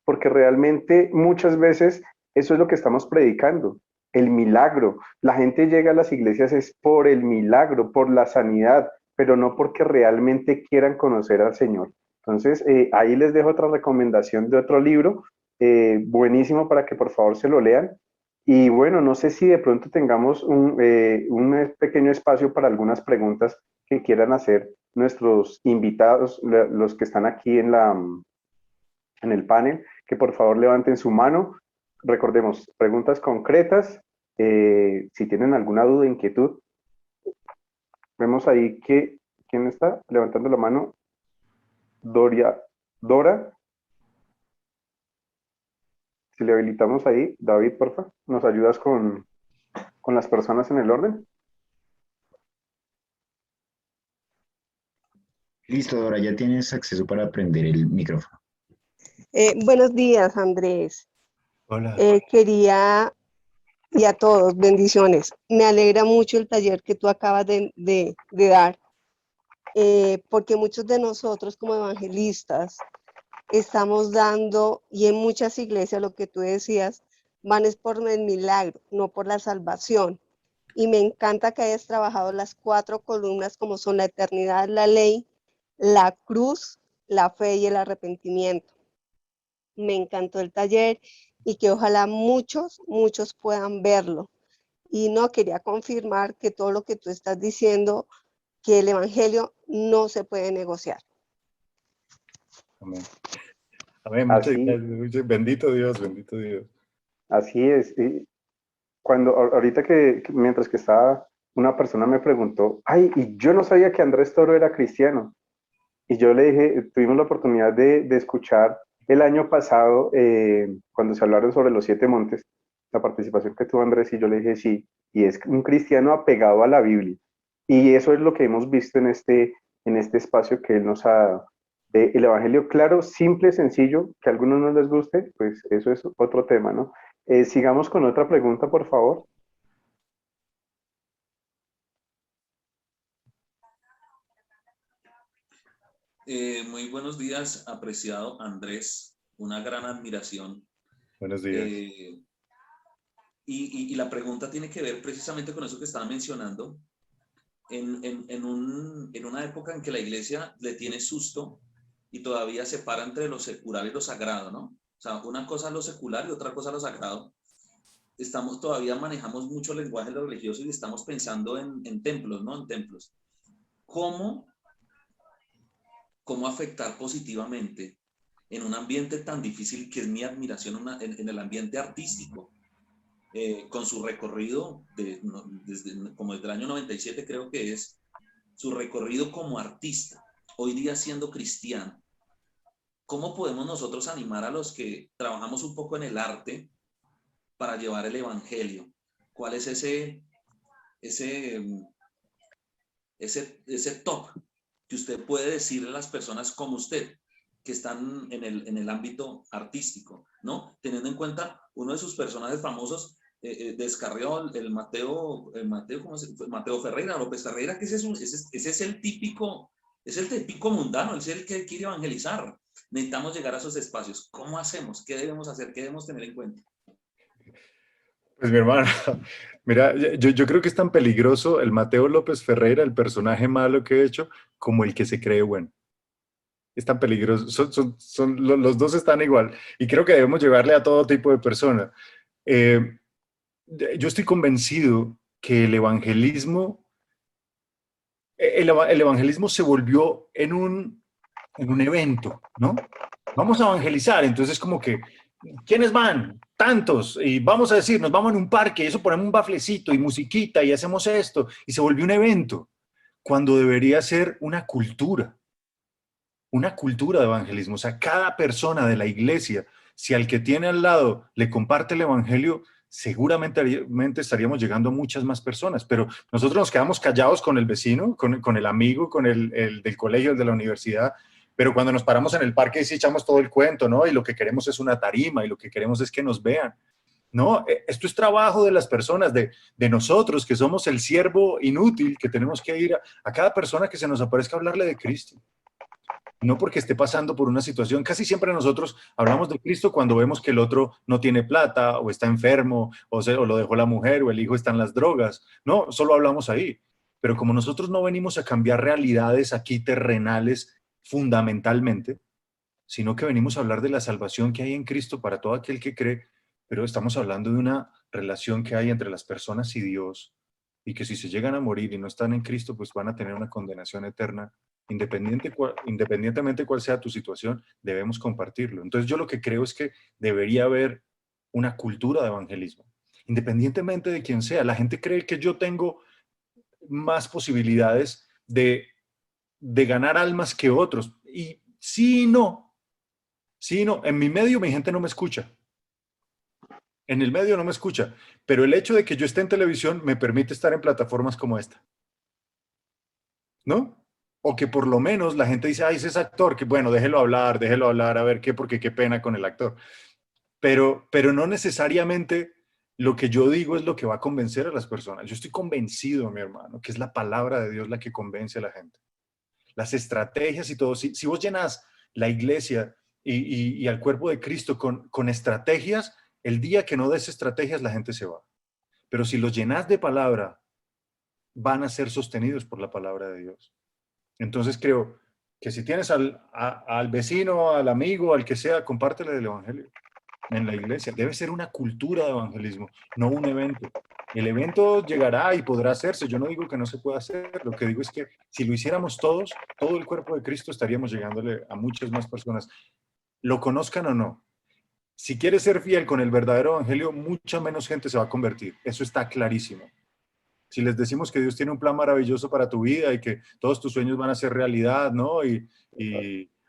porque realmente muchas veces eso es lo que estamos predicando, el milagro. La gente llega a las iglesias es por el milagro, por la sanidad, pero no porque realmente quieran conocer al Señor. Entonces, ahí les dejo otra recomendación de otro libro, buenísimo para que por favor se lo lean. Y bueno, no sé si de pronto tengamos un pequeño espacio para algunas preguntas que quieran hacer nuestros invitados, los que están aquí en el panel, que por favor levanten su mano. Recordemos, preguntas concretas, si tienen alguna duda, inquietud. Vemos ahí que, ¿quién está levantando la mano? Dora. Si le habilitamos ahí, David, porfa, ¿nos ayudas con las personas en el orden? Listo, Dora, ya tienes acceso para prender el micrófono. Buenos días, Andrés. Hola. Quería, y a todos, bendiciones. Me alegra mucho el taller que tú acabas de dar, porque muchos de nosotros como evangelistas estamos dando, y en muchas iglesias lo que tú decías, van es por el milagro, no por la salvación. Y me encanta que hayas trabajado las 4 columnas como son la eternidad, la ley, la cruz, la fe y el arrepentimiento. Me encantó el taller y que ojalá muchos puedan verlo. Y no quería confirmar que todo lo que tú estás diciendo, que el evangelio no se puede negociar. Amén. Amén. Muchas Así, gracias. Bendito Dios, bendito Dios. así es. Y cuando ahorita mientras que estaba, una persona me preguntó, ay, y yo no sabía que Andrés Toro era cristiano. Y yo le dije, tuvimos la oportunidad de escuchar el año pasado, cuando se hablaron sobre los 7 montes, la participación que tuvo Andrés, y yo le dije, sí, y es un cristiano apegado a la Biblia. Y eso es lo que hemos visto en este espacio que él nos ha dado. El Evangelio claro, simple, sencillo, que a algunos no les guste, pues eso es otro tema, ¿no? Sigamos con otra pregunta, por favor. Muy buenos días, apreciado Andrés, una gran admiración. Buenos días. Y la pregunta tiene que ver precisamente con eso que estaba mencionando. En una época en que la iglesia le tiene susto y todavía separa entre lo secular y lo sagrado, ¿no? O sea, una cosa es lo secular y otra cosa es lo sagrado. Todavía manejamos mucho el lenguaje religioso y estamos pensando en templos, ¿no? En templos. ¿Cómo afectar positivamente en un ambiente tan difícil que es mi admiración en el ambiente artístico, con su recorrido, como desde el año 97 creo que es, su recorrido como artista, hoy día siendo cristiano? ¿Cómo podemos nosotros animar a los que trabajamos un poco en el arte para llevar el evangelio? ¿Cuál es ese top que usted puede decirle a las personas como usted que están en el ámbito artístico, ¿no? Teniendo en cuenta uno de sus personajes famosos, descarrió el Mateo, ¿cómo se llama? Mateo Ferreira, López Ferreira, que ese es el típico, es el típico mundano, es el que quiere evangelizar. Necesitamos llegar a esos espacios. ¿Cómo hacemos? ¿Qué debemos hacer? ¿Qué debemos tener en cuenta? Pues mi hermano, mira, yo creo que es tan peligroso el Mateo López Ferreira, el personaje malo que he hecho, como el que se cree bueno. Es tan peligroso, los dos están igual. Y creo que debemos llevarle a todo tipo de personas. Eh, yo estoy convencido que el evangelismo se volvió en un evento, ¿no? Vamos a evangelizar, entonces como que, ¿quiénes van? Tantos, y vamos a decir, nos vamos en un parque, y eso ponemos un baflecito y musiquita y hacemos esto, y se volvió un evento, cuando debería ser una cultura de evangelismo. O sea, cada persona de la iglesia, si al que tiene al lado le comparte el evangelio, seguramente estaríamos llegando a muchas más personas, pero nosotros nos quedamos callados con el vecino, con el amigo, con el del colegio, el de la universidad, pero cuando nos paramos en el parque sí echamos todo el cuento, ¿no? Y lo que queremos es una tarima y lo que queremos es que nos vean. No, esto es trabajo de las personas, de nosotros, que somos el siervo inútil, que tenemos que ir a cada persona que se nos aparezca a hablarle de Cristo. No porque esté pasando por una situación. Casi siempre nosotros hablamos de Cristo cuando vemos que el otro no tiene plata o está enfermo o lo dejó la mujer o el hijo está en las drogas. No, solo hablamos ahí. Pero como nosotros no venimos a cambiar realidades aquí terrenales fundamentalmente, sino que venimos a hablar de la salvación que hay en Cristo para todo aquel que cree, pero estamos hablando de una relación que hay entre las personas y Dios, y que si se llegan a morir y no están en Cristo, pues van a tener una condenación eterna. Independientemente cuál sea tu situación, debemos compartirlo. Entonces yo lo que creo es que debería haber una cultura de evangelismo, independientemente de quién sea. La gente cree que yo tengo más posibilidades de ganar almas que otros. Y sí y no. Sí, no, en mi medio mi gente no me escucha. En el medio no me escucha, pero el hecho de que yo esté en televisión me permite estar en plataformas como esta, ¿no? O que por lo menos la gente dice, ay, ese es actor, que bueno, déjelo hablar, a ver qué, porque qué pena con el actor. Pero no necesariamente lo que yo digo es lo que va a convencer a las personas. Yo estoy convencido, mi hermano, que es la palabra de Dios la que convence a la gente. Las estrategias y todo. Si vos llenas la iglesia y al cuerpo de Cristo con estrategias, el día que no des estrategias, la gente se va. Pero si los llenas de palabra, van a ser sostenidos por la palabra de Dios. Entonces creo que si tienes al vecino, al amigo, al que sea, compártele del evangelio en la iglesia. Debe ser una cultura de evangelismo, no un evento. El evento llegará y podrá hacerse. Yo no digo que no se pueda hacer. Lo que digo es que si lo hiciéramos todos, todo el cuerpo de Cristo, estaríamos llegándole a muchas más personas, lo conozcan o no. Si quieres ser fiel con el verdadero evangelio, mucha menos gente se va a convertir. Eso está clarísimo. Si les decimos que Dios tiene un plan maravilloso para tu vida y que todos tus sueños van a ser realidad, ¿no? Y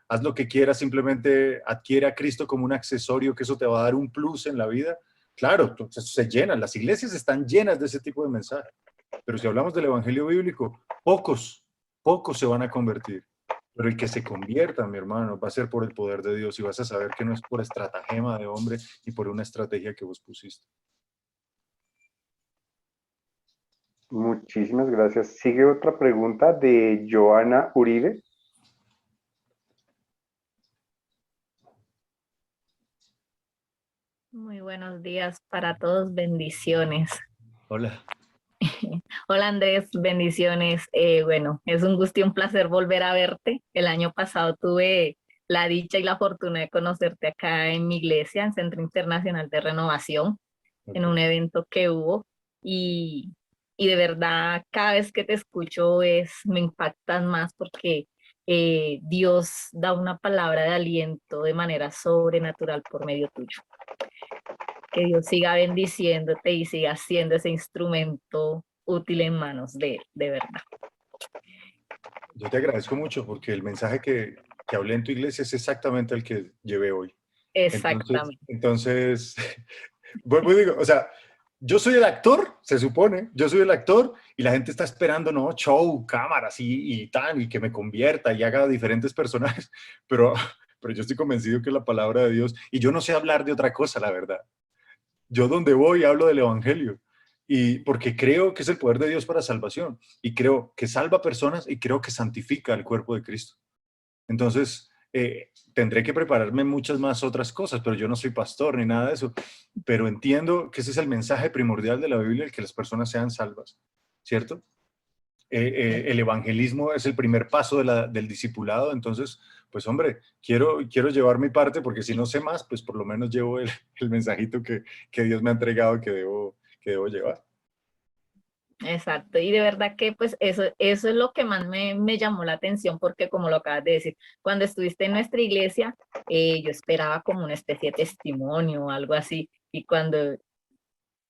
haz lo que quieras, simplemente adquiere a Cristo como un accesorio, que eso te va a dar un plus en la vida. Claro, entonces se llenan, las iglesias están llenas de ese tipo de mensajes. Pero si hablamos del evangelio bíblico, pocos se van a convertir. Pero el que se convierta, mi hermano, va a ser por el poder de Dios y vas a saber que no es por estratagema de hombre ni por una estrategia que vos pusiste. Muchísimas gracias. Sigue otra pregunta de Joana Uribe. Muy buenos días para todos, bendiciones. Hola. Hola Andrés, bendiciones. Bueno, es un gusto y un placer volver a verte. El año pasado tuve la dicha y la fortuna de conocerte acá en mi iglesia, en Centro Internacional de Renovación, en un evento que hubo y, y de verdad cada vez que te escucho me impactas más porque Dios da una palabra de aliento de manera sobrenatural por medio tuyo. Que Dios siga bendiciéndote y siga siendo ese instrumento útil en manos de Él, de verdad. Yo te agradezco mucho porque el mensaje que hablé en tu iglesia es exactamente el que llevé hoy. Exactamente. Entonces vuelvo y digo, o sea, yo soy el actor, se supone, yo soy el actor y la gente está esperando, ¿no? Show, cámaras y tal, y que me convierta y haga diferentes personajes, pero yo estoy convencido que es la palabra de Dios y yo no sé hablar de otra cosa, la verdad. Yo donde voy hablo del evangelio y porque creo que es el poder de Dios para salvación y creo que salva personas y creo que santifica el cuerpo de Cristo. Entonces, tendré que prepararme muchas más otras cosas, pero yo no soy pastor ni nada de eso. Pero entiendo que ese es el mensaje primordial de la Biblia, el que las personas sean salvas, ¿cierto? El evangelismo es el primer paso del discipulado, entonces, pues hombre, quiero llevar mi parte, porque si no sé más, pues por lo menos llevo el mensajito que Dios me ha entregado que debo llevar. Exacto, y de verdad que pues eso es lo que más me llamó la atención porque como lo acabas de decir, cuando estuviste en nuestra iglesia, yo esperaba como una especie de testimonio o algo así, y cuando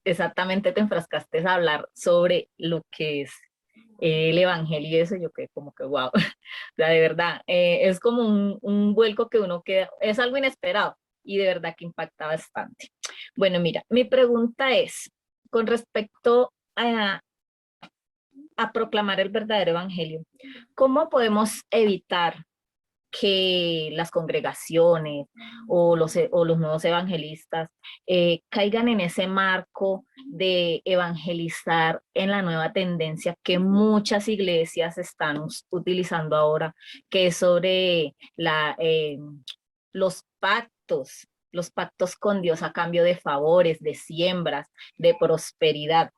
exactamente te enfrascaste a hablar sobre lo que es el evangelio y eso, yo quedé como que wow, o sea, de verdad, es como un vuelco que uno queda, es algo inesperado y de verdad que impacta bastante. Bueno, mira, mi pregunta es, con respecto a proclamar el verdadero evangelio, ¿cómo podemos evitar que las congregaciones o los nuevos evangelistas caigan en ese marco de evangelizar en la nueva tendencia que muchas iglesias están utilizando ahora, que es sobre los los pactos con Dios a cambio de favores, de siembras, de prosperidad?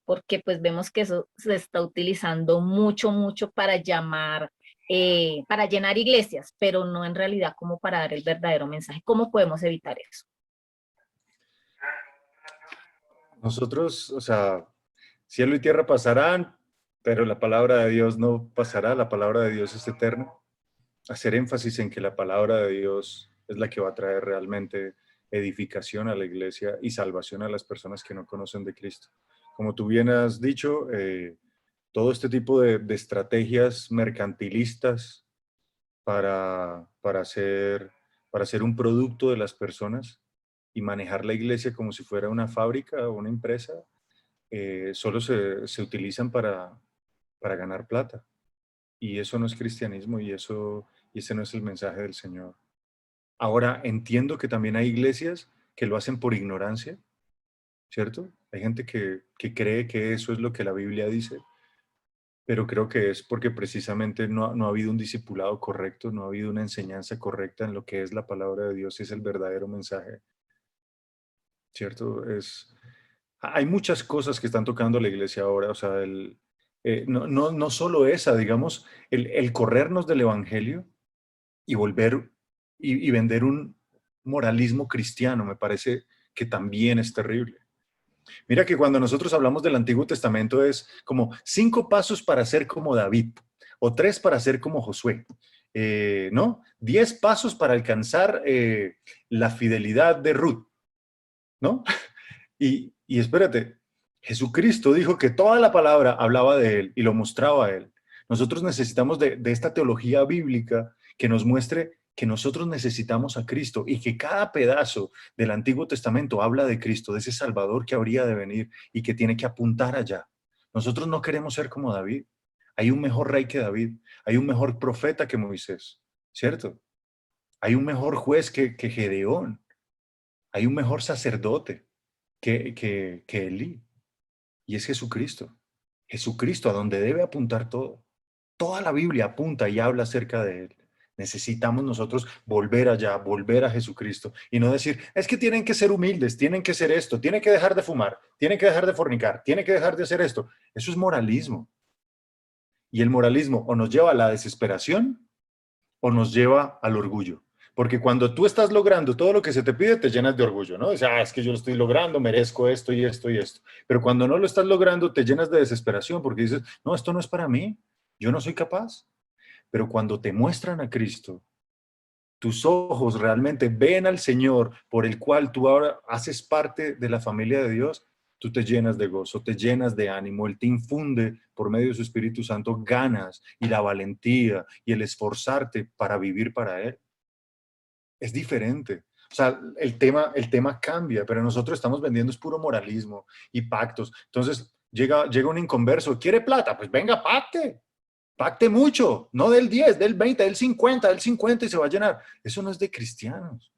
Porque pues vemos que eso se está utilizando mucho para llamar, para llenar iglesias, pero no en realidad como para dar el verdadero mensaje. ¿Cómo podemos evitar eso? Nosotros, o sea, cielo y tierra pasarán, pero la palabra de Dios no pasará, la palabra de Dios es eterna. Hacer énfasis en que la palabra de Dios es la que va a traer realmente edificación a la iglesia y salvación a las personas que no conocen de Cristo. Como tú bien has dicho, todo este tipo de estrategias mercantilistas para hacer un producto de las personas y manejar la iglesia como si fuera una fábrica o una empresa, solo se utilizan para ganar plata. Y eso no es cristianismo y ese no es el mensaje del Señor. Ahora, entiendo que también hay iglesias que lo hacen por ignorancia, ¿cierto? Hay gente que cree que eso es lo que la Biblia dice, pero creo que es porque precisamente no ha habido un discipulado correcto, no ha habido una enseñanza correcta en lo que es la palabra de Dios y es el verdadero mensaje, ¿cierto? Hay muchas cosas que están tocando la iglesia ahora, o sea, no solo esa, digamos, el corrernos del evangelio y volver y vender un moralismo cristiano, me parece que también es terrible. Mira que cuando nosotros hablamos del Antiguo Testamento es como 5 pasos para ser como David o 3 para ser como Josué, ¿no? 10 pasos para alcanzar la fidelidad de Ruth, ¿no? Y espérate, Jesucristo dijo que toda la palabra hablaba de él y lo mostraba a él. Nosotros necesitamos de esta teología bíblica que nos muestre que nosotros necesitamos a Cristo y que cada pedazo del Antiguo Testamento habla de Cristo, de ese Salvador que habría de venir y que tiene que apuntar allá. Nosotros no queremos ser como David. Hay un mejor rey que David, hay un mejor profeta que Moisés, ¿cierto? Hay un mejor juez que Gedeón, hay un mejor sacerdote que Elí, y es Jesucristo. Jesucristo, a donde debe apuntar todo. Toda la Biblia apunta y habla acerca de él. Necesitamos nosotros volver allá, volver a Jesucristo y no decir, es que tienen que ser humildes, tienen que ser esto, tienen que dejar de fumar, tienen que dejar de fornicar, tienen que dejar de hacer esto. Eso es moralismo. Y el moralismo o nos lleva a la desesperación o nos lleva al orgullo. Porque cuando tú estás logrando todo lo que se te pide, te llenas de orgullo, ¿no? Dices, es que yo lo estoy logrando, merezco esto y esto y esto. Pero cuando no lo estás logrando, te llenas de desesperación porque dices, no, esto no es para mí, yo no soy capaz. Pero cuando te muestran a Cristo, tus ojos realmente ven al Señor por el cual tú ahora haces parte de la familia de Dios, tú te llenas de gozo, te llenas de ánimo, Él te infunde por medio de su Espíritu Santo ganas y la valentía y el esforzarte para vivir para Él. Es diferente. O sea, el tema cambia, pero nosotros estamos vendiendo es puro moralismo y pactos. Entonces llega un inconverso, ¿quiere plata? Pues venga, pacte. Pacte mucho, no del 10, del 20, del 50, del 50 y se va a llenar. Eso no es de cristianos.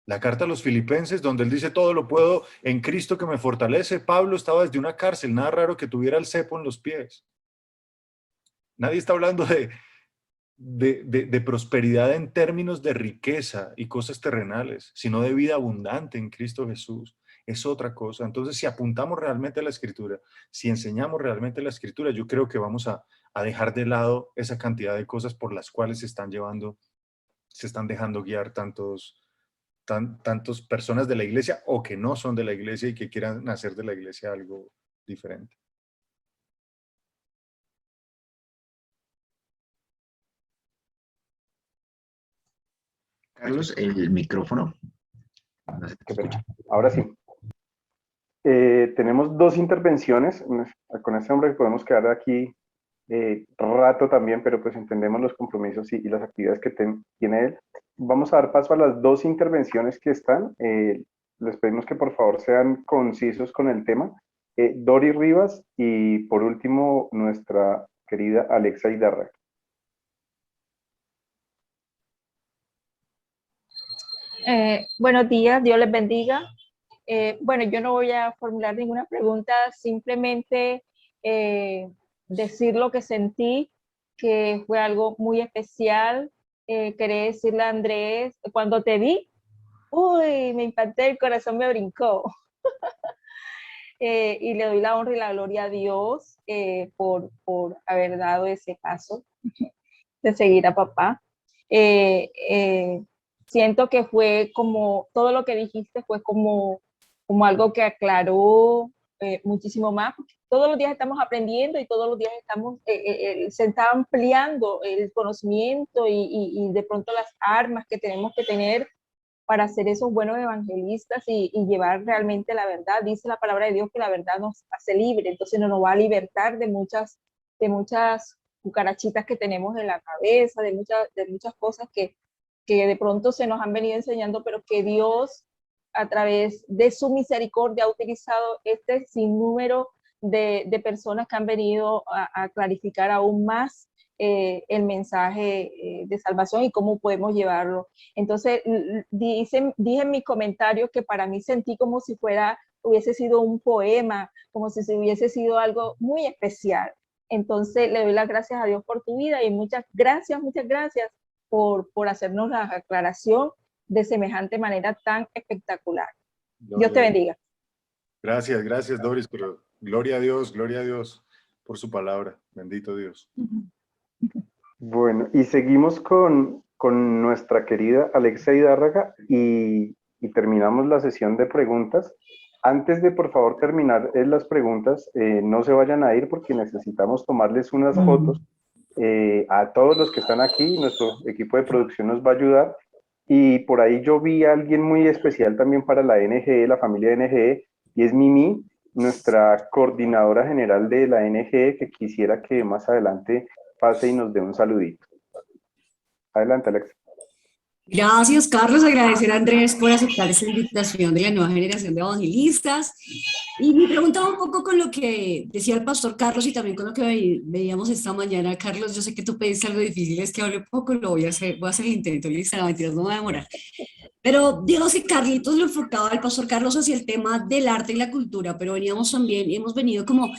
La carta a los Filipenses, donde él dice todo lo puedo en Cristo que me fortalece, Pablo estaba desde una cárcel, nada raro que tuviera el cepo en los pies. Nadie está hablando de prosperidad en términos de riqueza y cosas terrenales, sino de vida abundante en Cristo Jesús. Es otra cosa. Entonces, si apuntamos realmente a la Escritura, si enseñamos realmente la Escritura, yo creo que vamos a dejar de lado esa cantidad de cosas por las cuales se están dejando guiar tantos personas de la iglesia o que no son de la iglesia y que quieran hacer de la iglesia algo diferente. Carlos, el micrófono. No se te escucha. Ahora sí. Tenemos 2 intervenciones. Con este hombre podemos quedar aquí rato también, pero pues entendemos los compromisos y las actividades que tiene él. Vamos a dar paso a las 2 intervenciones que están. Les pedimos que por favor sean concisos con el tema. Dori Rivas y por último nuestra querida Alexa Idarra. Buenos días, Dios les bendiga. Bueno, yo no voy a formular ninguna pregunta, simplemente decir lo que sentí, que fue algo muy especial. Quería decirle a Andrés, cuando te vi, uy, me impacté, el corazón me brincó. Y le doy la honra y la gloria a Dios por haber dado ese paso de seguir a papá. Siento que fue como, todo lo que dijiste fue como algo que aclaró muchísimo más. Todos los días estamos aprendiendo y todos los días se está ampliando el conocimiento y de pronto las armas que tenemos que tener para ser esos buenos evangelistas y llevar realmente la verdad. Dice la palabra de Dios que la verdad nos hace libre, entonces nos va a libertar de muchas cucarachitas que tenemos en la cabeza, de muchas cosas que que de pronto se nos han venido enseñando, pero que Dios a través de su misericordia ha utilizado este sinnúmero de personas que han venido a clarificar aún más el mensaje de salvación y cómo podemos llevarlo. Entonces, dije en mi comentario que para mí sentí como si hubiese sido un poema, como si hubiese sido algo muy especial. Entonces, le doy las gracias a Dios por tu vida y muchas gracias por hacernos la aclaración de semejante manera tan espectacular. Dios te bendiga. Gracias, gracias, Doris, pero gloria a Dios por su palabra. Bendito Dios. Bueno, y seguimos con nuestra querida Alexa Hidárraga y terminamos la sesión de preguntas. Antes de, por favor, terminar las preguntas, no se vayan a ir porque necesitamos tomarles unas fotos a todos los que están aquí. Nuestro equipo de producción nos va a ayudar. Y por ahí yo vi a alguien muy especial también para la NGE, la familia NGE, y es Mimi, nuestra coordinadora general de la NGE, que quisiera que más adelante pase y nos dé un saludito. Adelante, Alexa. Gracias, Carlos. Agradecer a Andrés por aceptar esta invitación de la nueva generación de evangelistas. Y me preguntaba un poco con lo que decía el pastor Carlos y también con lo que veíamos esta mañana. Carlos, yo sé que tú pediste algo difícil, es que hable poco, lo voy a hacer el intento, listo, no, mentiras, no me voy a demorar. Pero digamos que Carlitos lo enfocaba al pastor Carlos hacia el tema del arte y la cultura, pero veníamos también, hemos venido como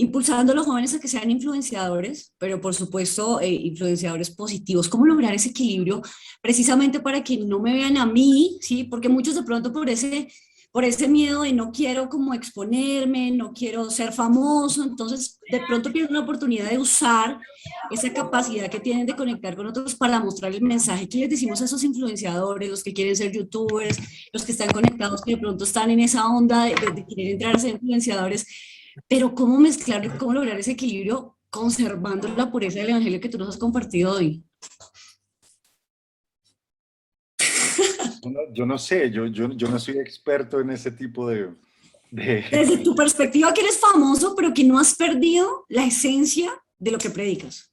impulsando a los jóvenes a que sean influenciadores, pero por supuesto influenciadores positivos. ¿Cómo lograr ese equilibrio precisamente para que no me vean a mí? ¿Sí? Porque muchos de pronto por ese miedo de no quiero como exponerme, no quiero ser famoso, entonces de pronto pierden la oportunidad de usar esa capacidad que tienen de conectar con otros para mostrar el mensaje. ¿Qué les decimos a esos influenciadores, los que quieren ser youtubers, los que están conectados, que de pronto están en esa onda de querer entrar a ser influenciadores? Pero ¿cómo mezclar y cómo lograr ese equilibrio conservando la pureza del evangelio que tú nos has compartido hoy? Yo no sé, yo no soy experto en ese tipo de... Desde tu perspectiva que eres famoso, pero que no has perdido la esencia de lo que predicas.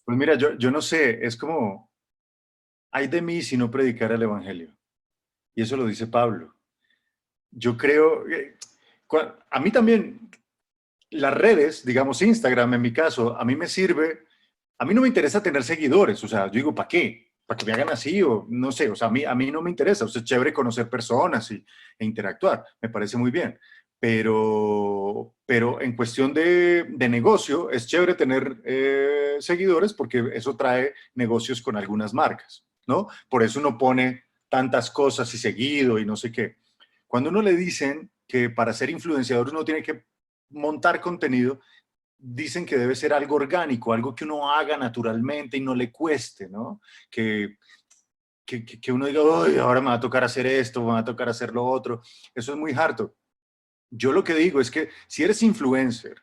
Pues mira, yo no sé, es como, ay de mí si no predicara el evangelio. Y eso lo dice Pablo. Yo creo, a mí también, las redes, digamos Instagram en mi caso, a mí me sirve, a mí no me interesa tener seguidores, o sea, yo digo, ¿para qué? ¿Para que me hagan así? O no sé, o sea, a mí no me interesa, o sea, es chévere conocer personas e interactuar, me parece muy bien, pero en cuestión de negocio, es chévere tener seguidores porque eso trae negocios con algunas marcas, ¿no? Por eso uno pone tantas cosas y seguido y no sé qué. Cuando uno le dicen que para ser influenciador uno tiene que montar contenido, dicen que debe ser algo orgánico, algo que uno haga naturalmente y no le cueste, ¿no? Que uno diga, uy, ahora me va a tocar hacer esto, me va a tocar hacer lo otro. Eso es muy harto. Yo lo que digo es que si eres influencer,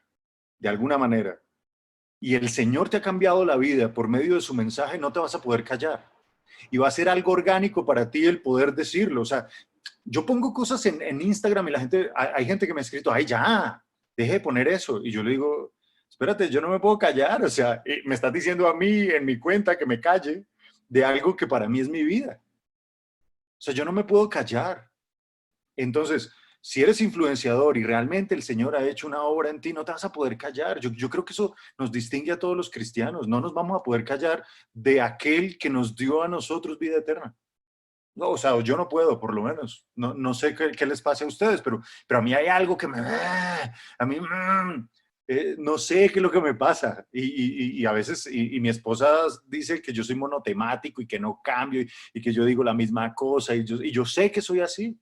de alguna manera, y el Señor te ha cambiado la vida por medio de su mensaje, no te vas a poder callar. Y va a ser algo orgánico para ti el poder decirlo. O sea, yo pongo cosas en Instagram y la gente, hay gente que me ha escrito, ay, ya, deje de poner eso. Y yo le digo, espérate, yo no me puedo callar. O sea, me estás diciendo a mí en mi cuenta que me calle de algo que para mí es mi vida. O sea, yo no me puedo callar. Entonces, si eres influenciador y realmente el Señor ha hecho una obra en ti, no te vas a poder callar. Yo creo que eso nos distingue a todos los cristianos. No nos vamos a poder callar de aquel que nos dio a nosotros vida eterna. No, o sea, yo no puedo, por lo menos. No sé qué les pase a ustedes, pero a mí hay algo que me... A mí... no sé qué es lo que me pasa. Y a veces, y mi esposa dice que yo soy monotemático y que no cambio y que yo digo la misma cosa. Y yo sé que soy así.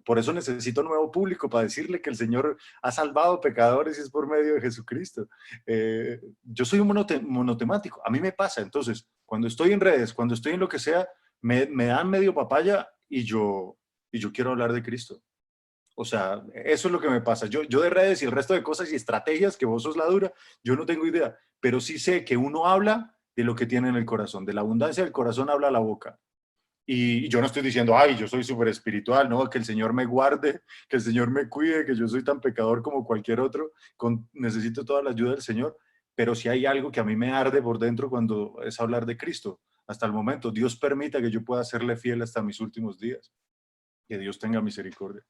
Por eso necesito nuevo público para decirle que el Señor ha salvado pecadores y es por medio de Jesucristo. Yo soy un monotemático. A mí me pasa. Entonces, cuando estoy en redes, cuando estoy en lo que sea, me dan medio papaya y yo quiero hablar de Cristo. O sea, eso es lo que me pasa. Yo de redes y el resto de cosas y estrategias, que vos sos la dura, yo no tengo idea. Pero sí sé que uno habla de lo que tiene en el corazón. De la abundancia del corazón habla la boca. Y yo no estoy diciendo, ay, yo soy súper espiritual, no, que el Señor me guarde, que el Señor me cuide, que yo soy tan pecador como cualquier otro, necesito toda la ayuda del Señor, pero sí hay algo que a mí me arde por dentro cuando es hablar de Cristo, hasta el momento. Dios permita que yo pueda serle fiel hasta mis últimos días. Que Dios tenga misericordia.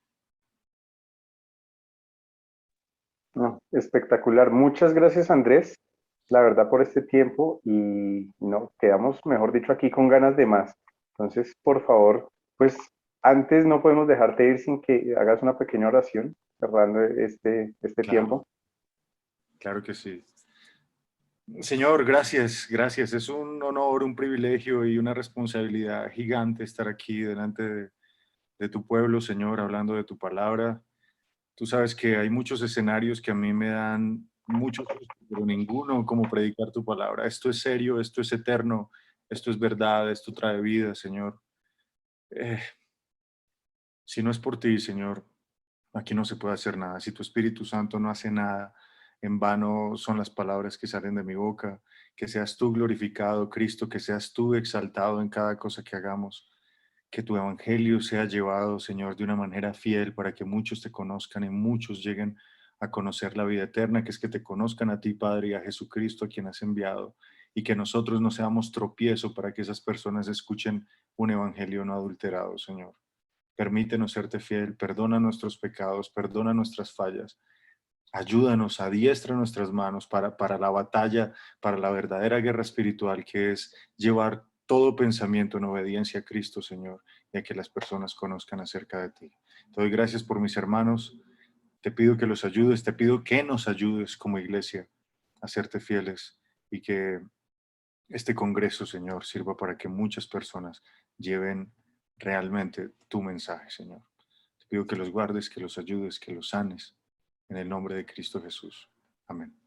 No, espectacular. Muchas gracias, Andrés, la verdad, por este tiempo y no, quedamos, mejor dicho, aquí con ganas de más. Entonces, por favor, pues antes no podemos dejarte ir sin que hagas una pequeña oración cerrando este Claro. tiempo. Claro que sí. Señor, gracias, gracias. Es un honor, un privilegio y una responsabilidad gigante estar aquí delante de tu pueblo, Señor, hablando de tu palabra. Tú sabes que hay muchos escenarios que a mí me dan mucho susto, pero ninguno como predicar tu palabra. Esto es serio, esto es eterno, esto es verdad, esto trae vida, Señor. Si no es por ti, Señor, aquí no se puede hacer nada. Si tu Espíritu Santo no hace nada, en vano son las palabras que salen de mi boca. Que seas tú glorificado, Cristo, que seas tú exaltado en cada cosa que hagamos. Que tu evangelio sea llevado, Señor, de una manera fiel para que muchos te conozcan y muchos lleguen a conocer la vida eterna, que es que te conozcan a ti, Padre, y a Jesucristo, a quien has enviado, y que nosotros no seamos tropiezo para que esas personas escuchen un evangelio no adulterado, Señor. Permítenos serte fiel, perdona nuestros pecados, perdona nuestras fallas. Ayúdanos, adiestra nuestras manos para la batalla, para la verdadera guerra espiritual, que es llevar todo pensamiento en obediencia a Cristo, Señor, y a que las personas conozcan acerca de ti. Te doy gracias por mis hermanos. Te pido que los ayudes, te pido que nos ayudes como iglesia a serte fieles y que este congreso, Señor, sirva para que muchas personas lleven realmente tu mensaje, Señor. Te pido que los guardes, que los ayudes, que los sanes. En el nombre de Cristo Jesús. Amén.